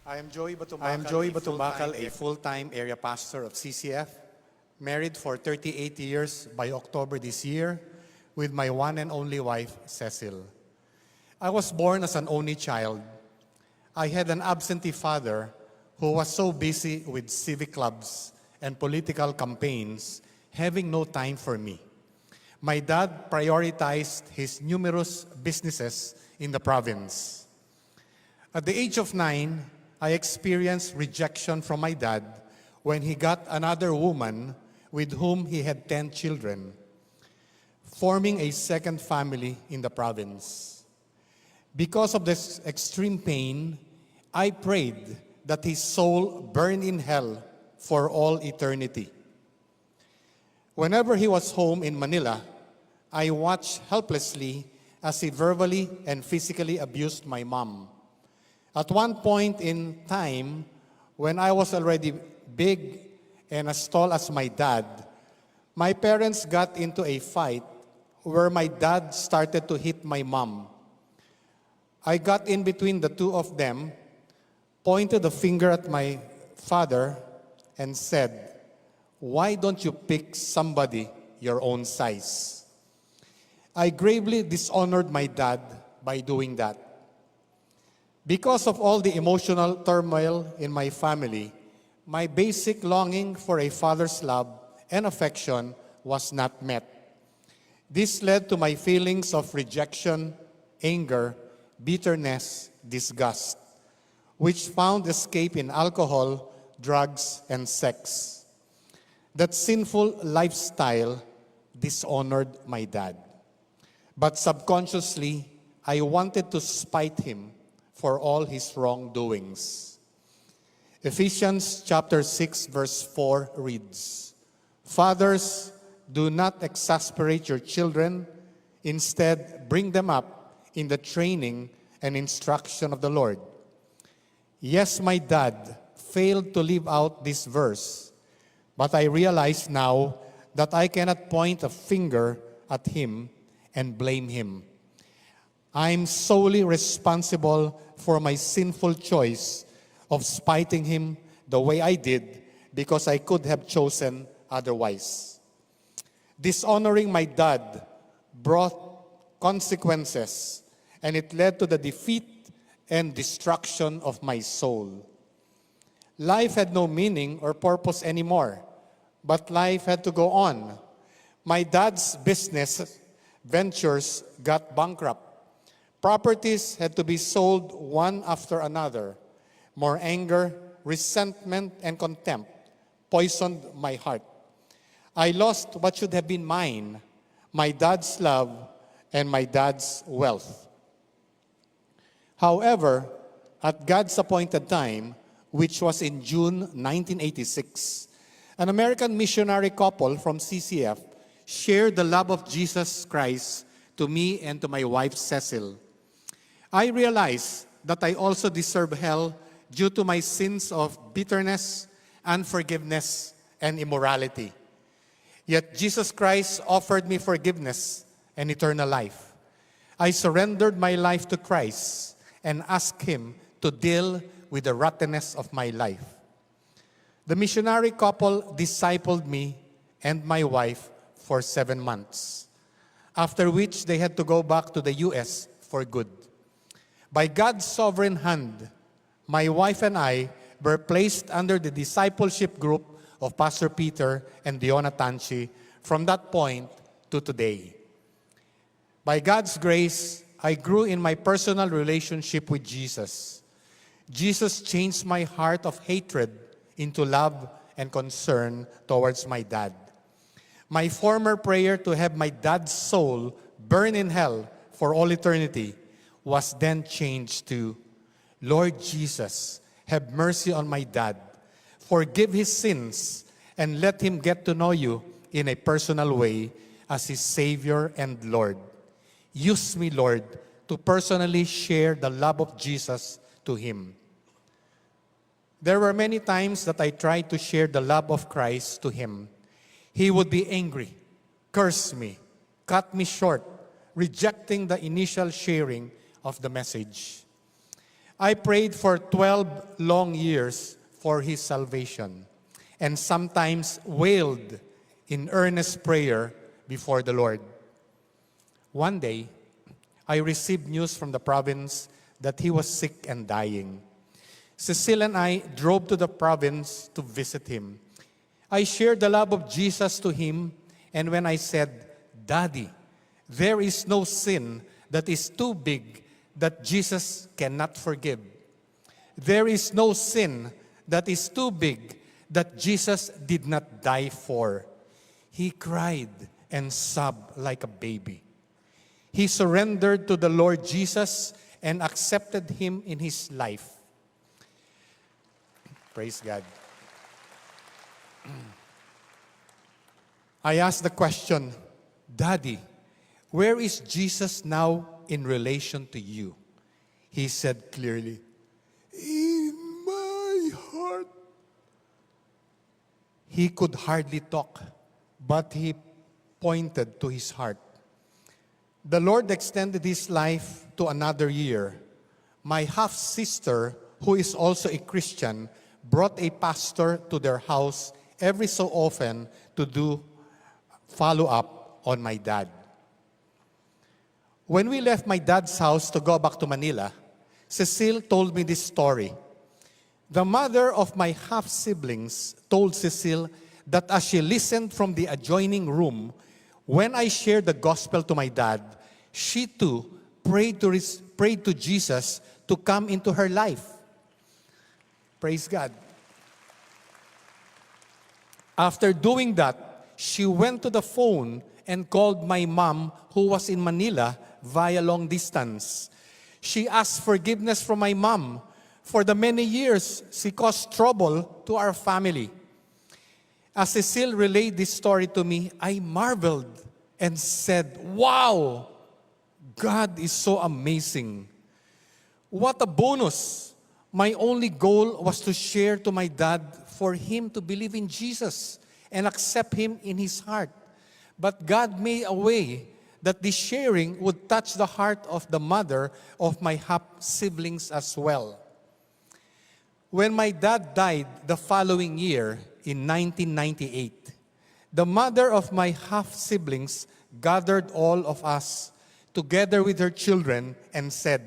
I am Joey Batumbakal, a full-time area pastor of CCF, married for 38 years by October this year with my one and only wife, Cecil. I was born as an only child. I had an absentee father who was so busy with civic clubs and political campaigns, having no time for me. My dad prioritized his numerous businesses in the province. At the age of 9, I experienced rejection from my dad when he got another woman with whom he had 10 children, forming a second family in the province. Because of this extreme pain, I prayed that his soul burn in hell for all eternity. Whenever he was home in Manila, I watched helplessly as he verbally and physically abused my mom. At one point in time, when I was already big and as tall as my dad, my parents got into a fight where my dad started to hit my mom. I got in between the two of them, pointed a finger at my father, and said, "Why don't you pick somebody your own size?" I gravely dishonored my dad by doing that. Because of all the emotional turmoil in my family, my basic longing for a father's love and affection was not met. This led to my feelings of rejection, anger, bitterness, disgust, which found escape in alcohol, drugs, and sex. That sinful lifestyle dishonored my dad. But subconsciously, I wanted to spite him for all his wrongdoings. Ephesians chapter 6, verse 4 reads, "Fathers, do not exasperate your children. Instead, bring them up in the training and instruction of the Lord." Yes, my dad failed to live out this verse, but I realize now that I cannot point a finger at him and blame him. I'm solely responsible for my sinful choice of spiting him the way I did because I could have chosen otherwise. Dishonoring my dad brought consequences, and it led to the defeat and destruction of my soul. Life had no meaning or purpose anymore, but life had to go on. My dad's business ventures got bankrupt. Properties had to be sold one after another. More anger, resentment, and contempt poisoned my heart. I lost what should have been mine, my dad's love and my dad's wealth. However, at God's appointed time, which was in June 1986, an American missionary couple from CCF shared the love of Jesus Christ to me and to my wife, Cecil. I realized that I also deserve hell due to my sins of bitterness, unforgiveness, and immorality. Yet Jesus Christ offered me forgiveness and eternal life. I surrendered my life to Christ and asked Him to deal with the rottenness of my life. The missionary couple discipled me and my wife for 7 months, after which they had to go back to the U.S. for good. By God's sovereign hand, my wife and I were placed under the discipleship group of Pastor Peter and Diona Tanchi from that point to today. By God's grace, I grew in my personal relationship with Jesus. Jesus changed my heart of hatred into love and concern towards my dad. My former prayer to have my dad's soul burn in hell for all eternity was then changed to, "Lord Jesus, have mercy on my dad. Forgive his sins and let him get to know you in a personal way as his Savior and Lord. Use me, Lord, to personally share the love of Jesus to him." There were many times that I tried to share the love of Christ to him. He would be angry, curse me, cut me short, rejecting the initial sharing of the message. I prayed for 12 long years for his salvation and sometimes wailed in earnest prayer before the Lord. One day, I received news from the province that he was sick and dying. Cecile and I drove to the province to visit him. I shared the love of Jesus to him, and when I said, "Daddy, there is no sin that is too big that Jesus cannot forgive. There is no sin that is too big that Jesus did not die for," he cried and sobbed like a baby. He surrendered to the Lord Jesus and accepted him in his life. Praise God. I asked the question, "Daddy, where is Jesus now in relation to you?" He said clearly, "In my heart." He could hardly talk, but he pointed to his heart. The Lord extended his life to another year. My half-sister, who is also a Christian, brought a pastor to their house every so often to do follow-up on my dad. When we left my dad's house to go back to Manila, Cecile told me this story. The mother of my half-siblings told Cecile that as she listened from the adjoining room, when I shared the gospel to my dad, she too prayed to Jesus to come into her life. Praise God. After doing that, she went to the phone and called my mom, who was in Manila, via long distance. She asked forgiveness from my mom for the many years she caused trouble to our family. As Cecile relayed this story to me, I marveled and said, "Wow, God is so amazing. What a bonus. My only goal was to share to my dad for him to believe in Jesus and accept him in his heart. But God made a way that this sharing would touch the heart of the mother of my half-siblings as well." When my dad died the following year, in 1998, the mother of my half-siblings gathered all of us together with her children and said,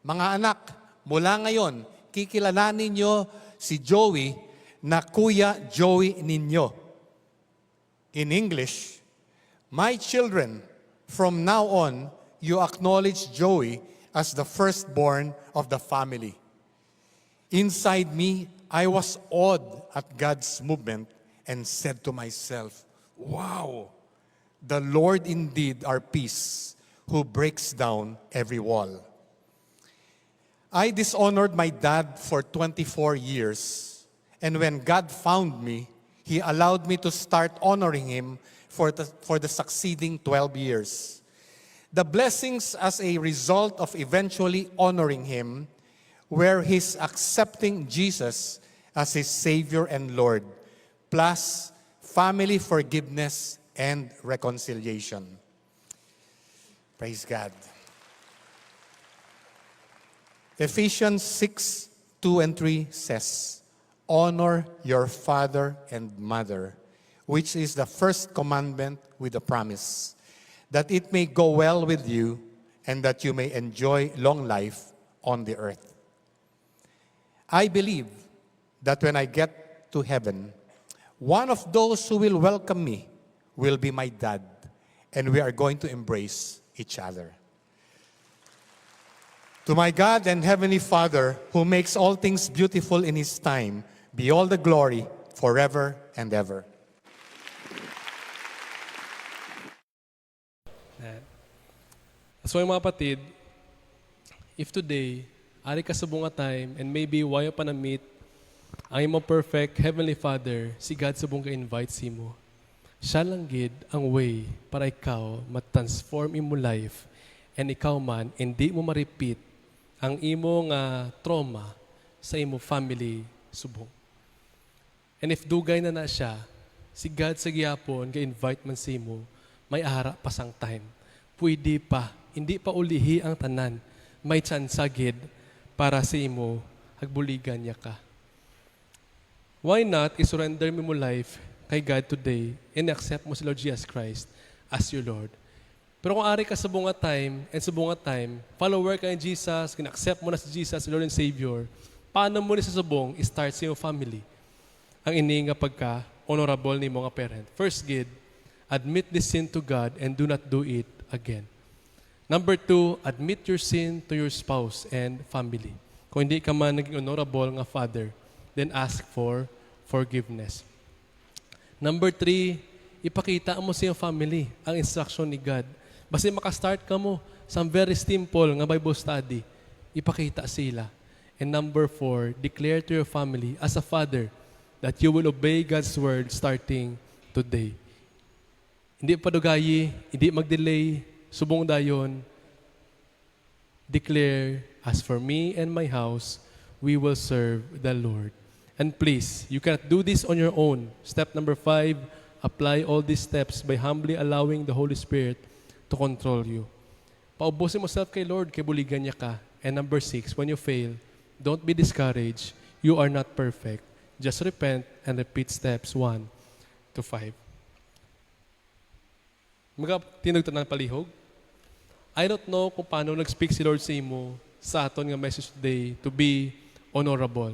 "Mga anak, mula ngayon, kikilalanin niyo si Joey na Kuya Joey ninyo." In English, "My children, from now on, you acknowledge Joey as the firstborn of the family." Inside me, I was awed at God's movement and said to myself, "Wow, the Lord indeed our peace, who breaks down every wall." I dishonored my dad for 24 years, and when God found me, He allowed me to start honoring Him for the succeeding 12 years. The blessings as a result of eventually honoring Him were His accepting Jesus as His Savior and Lord, plus family forgiveness and reconciliation. Praise God. Ephesians 6:2-3 says, "Honor your father and mother, which is the first commandment with a promise, that it may go well with you and that you may enjoy long life on the earth." I believe that when I get to heaven, one of those who will welcome me will be my dad, and we are going to embrace each other. To my God and Heavenly Father, who makes all things beautiful in His time, be all the glory forever and ever. So mga kapatid, if today, ari ka sa bunga time, and maybe why pa na-meet, ang imong perfect Heavenly Father, si God sa bunga invite si mo. Siya lang gid ang way para ikaw ma-transform imo life, and ikaw man, hindi mo ma-repeat ang imong trauma sa imo family subong. And if dugay na siya, si God sa gihapon, ga-invite man si mo, may ara pa sang time. Pwede pa, hindi pa ulihi ang tanan. May chance gid para sa imo, agbuligan niya ka. Why not isurrender mo life kay God today and accept mo si Lord Jesus Christ as your Lord? Pero kung ari ka sa bunga time, follower ka ni Jesus, kin-accept mo na si Jesus, Lord and Savior, paano mo ni sa subong start sa iyong family? Ang ini nga pagka honorable ni mga parent. First, gid, admit the sin to God and do not do it again. Number 2, admit your sin to your spouse and family. Kung hindi ka man naging honorable nga father, then ask for forgiveness. Number 3, ipakita mo sa iyong family ang instruction ni God. Basta makastart ka mo sa very simple nga Bible study, ipakita sila. And number 4, declare to your family as a father that you will obey God's word starting today. Hindi padugayi, hindi mag-delay, subong dayon. Declare, as for me and my house, we will serve the Lord. And please, you cannot do this on your own. Step number 5, apply all these steps by humbly allowing the Holy Spirit to control you. Paubusin mo self kay Lord, kay buligan niya ka. And number 6, when you fail, don't be discouraged. You are not perfect. Just repent and repeat steps 1 to 5. Mga tinagtanan palihog. I don't know kung paano nag-speak si Lord sa imo sa aton nga message today to be honorable.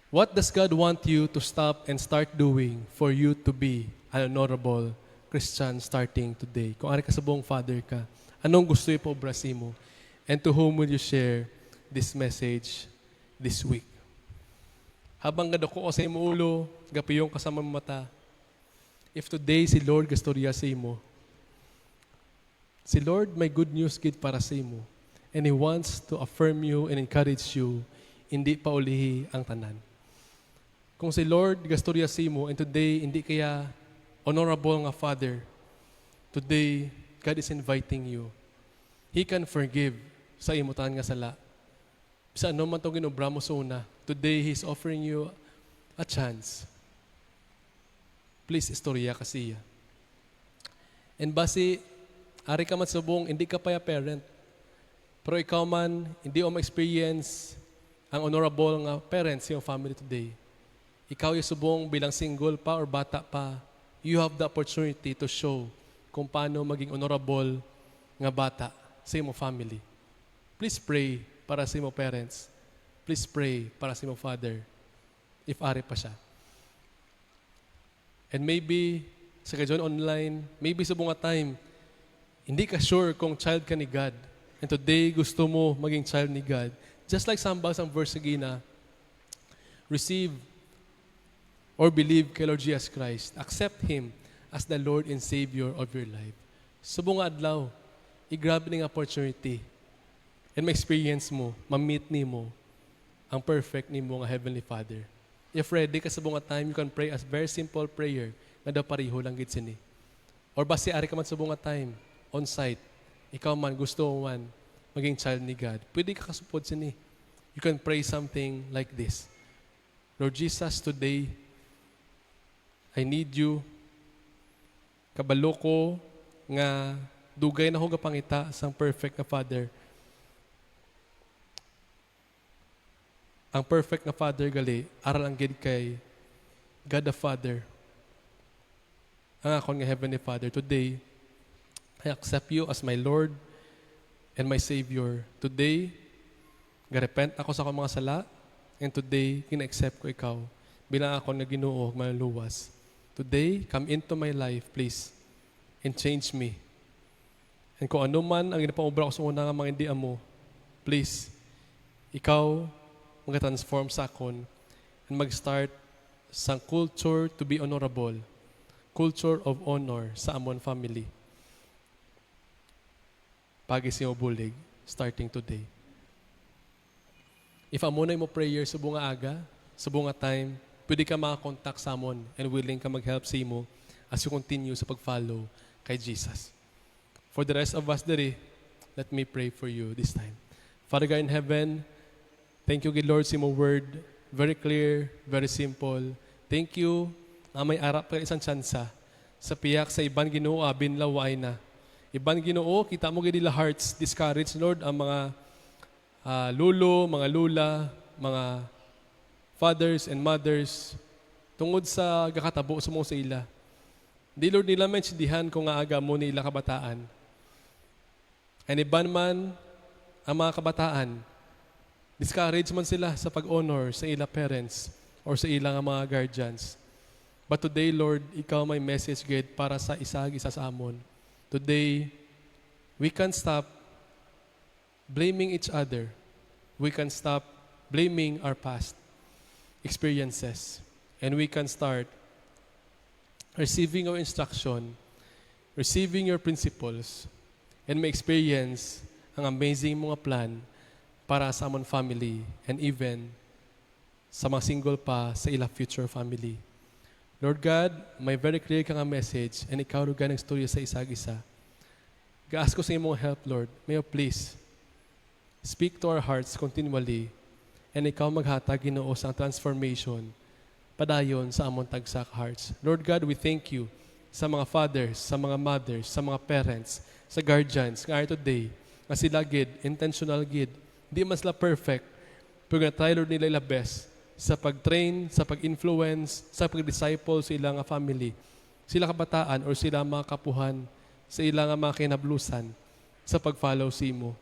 What does God want you to stop and start doing for you to be an honorable Christian starting today? Kung ari ka sa buong father ka, anong gusto ipobrasi mo? And to whom will you share this message this week? Habang gadako o sa imo ulo, gapiyong kasama mata, if today si Lord gastorya sa imo, si Lord may good news gid para sa imo, and He wants to affirm you and encourage you, hindi pa ulihi ang tanan. Kung si Lord gastorya sa imo, and today hindi kaya honorable nga father, today God is inviting you. He can forgive sa imo tanan nga sala. Sa ano man itong ginobra mo sa una, today He's offering you a chance. Please, istorya ka siya. And basi, ari ka man sa buong, hindi ka pa parent. Pero ikaw man, hindi mo ma-experience ang honorable nga parents sa iyong family today. Ikaw yung subong bilang single pa or bata pa, you have the opportunity to show kung paano maging honorable nga bata sa iyong family. Please pray para sa iyong parents. Please pray para sa iyong father, if ari pa siya. And maybe, sa kajon online, maybe sa bunga time, hindi ka sure kung child ka ni God. And today, gusto mo maging child ni God. Just like sambal sang verse na, receive or believe kay Lord Jesus Christ. Accept Him as the Lord and Savior of your life. Subong adlaw, i-grab ng opportunity and ma-experience mo, ma-meet ni mo ang perfect ni mo nga Heavenly Father. If ready ka sa bunga time, you can pray as very simple prayer na daw pariho lang gid sini. Or basi ari ka man sa bunga time, on site, ikaw man gusto mo man maging child ni God, pwede ka kasupod sini. You can pray something like this. Lord Jesus, today, I need you. Kabalo ko nga dugay na ho gapangita sang perfect na Father. Ang perfect na Father gali, aral ang gid kay God the Father. Ang akon nga Heavenly Father, today, I accept you as my Lord and my Savior. Today, garepent ako sa akong mga sala, and today, kina-accept ko ikaw bilang ako na Ginoo maluwas. Today, come into my life, please, and change me. And kung ano man ang ginapaubra ko sa una nga mga hindi mo, please, ikaw mag-transform sa akon and mag-start sa culture to be honorable, culture of honor sa amon family. Pagis yung bulig, starting today. If amo na mo prayer sa bunga aga, sa bunga time, pwede ka makakontakt sa amon and willing ka mag-help sa imo as you continue sa pag-follow kay Jesus. For the rest of us dere, let me pray for you this time. Father God in heaven, thank you, good Lord, sa imo word. Very clear, very simple. Thank you na may arap ka isang tsansa sa piyak sa iban Ginoo, abin laway na. Iban Ginoo, kita mo gid nila hearts discouraged, Lord, ang mga lulo, mga lula, mga fathers and mothers, tungod sa gakatabo sa mga sa ila. Di Lord nila maintindihan kung nga aga mo nila kabataan. And iban man ang mga kabataan, discourage man sila sa pag-honor sa ila parents or sa ilang mga guardians. But today, Lord, ikaw may message gid para sa isa sa amon. Today, we can stop blaming each other. We can stop blaming our past experiences. And we can start receiving your instruction, receiving your principles, and may experience ang amazing mga plan para sa amon family and even sa mga single pa sa ila future family. Lord God, may very clear ka nga message and ikaw rin ng storya sa isa-isa. Gaas ko sa imong help, Lord. May you please speak to our hearts continually and ikaw maghatag Ginoo sa transformation padayon sa among tagsak hearts. Lord God, we thank you sa mga fathers, sa mga mothers, sa mga parents, sa guardians nga today nga sila gid, intentional gid, di man sila perfect, pero na-try Lord nila ila best sa pag-train, sa pag-influence, sa pag-disciple sa ilang family, sila kabataan or sila mga kapuhan, sa ilang mga kinablusan, sa pag-follow si mo.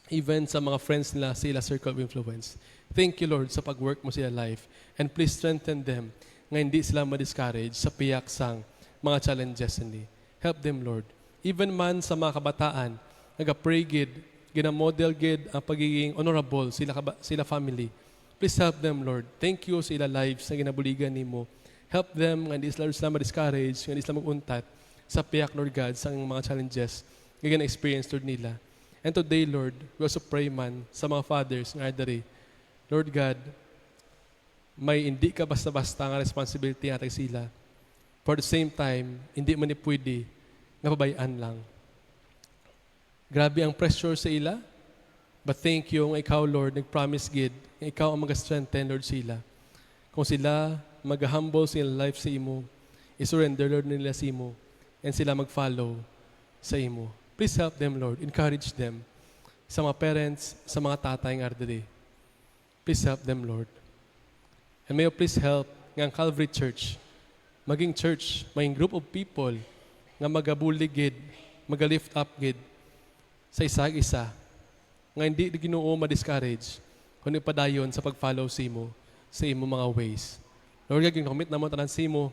Even sa mga friends nila, sa ilang circle of influence. Thank you, Lord, sa pag-work mo sa life. And please strengthen them nga hindi sila ma-discourage sa piyak sang mga challenges ni. Help them, Lord. Even man sa mga kabataan, nag-pray gid, ginamodel gid ang pagiging honorable sila family. Please help them, Lord. Thank you sa ila lives na ginabuligan nimo. Help them nga hindi sila ma-discourage, nga hindi sila mag-untat sa piyak, Lord God, sa mga challenges nga gina-experience, Lord, nila. And today, Lord, we also pray man sa mga fathers nga dari. Lord God, may hindi ka basta-basta nga responsibility natin sila. For the same time, hindi man pwede nga pabayaan lang. Grabe ang pressure sa ila, but thank you nga ikaw, Lord, nag-promise gid, nga ikaw ang mag-strengthen, Lord, sila. Kung sila mag-humble sa life sa imo, isurrender, Lord, nila sa imo, and sila mag-follow sa imo. Please help them, Lord. Encourage them. Sa mga parents, sa mga tatay nga ardali. Please help them, Lord. And may you please help ng Calvary Church, maging church, maging group of people nga magabulig gid, maga-lift up gid sa isa-isa, nga hindi Ginoo ma-discourage, kundi padayon sa pag-follow sa imo mga ways. Lord, gagawin na mo tanan sa imo,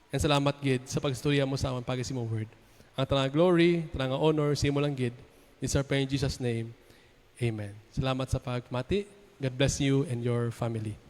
and salamat gid sa pagstorya mo sa amon pag sa imo word. Ang tanang glory, tanang honor, sa imo lang gid. This our prayer in Jesus' name. Amen. Salamat sa pagmati. God bless you and your family.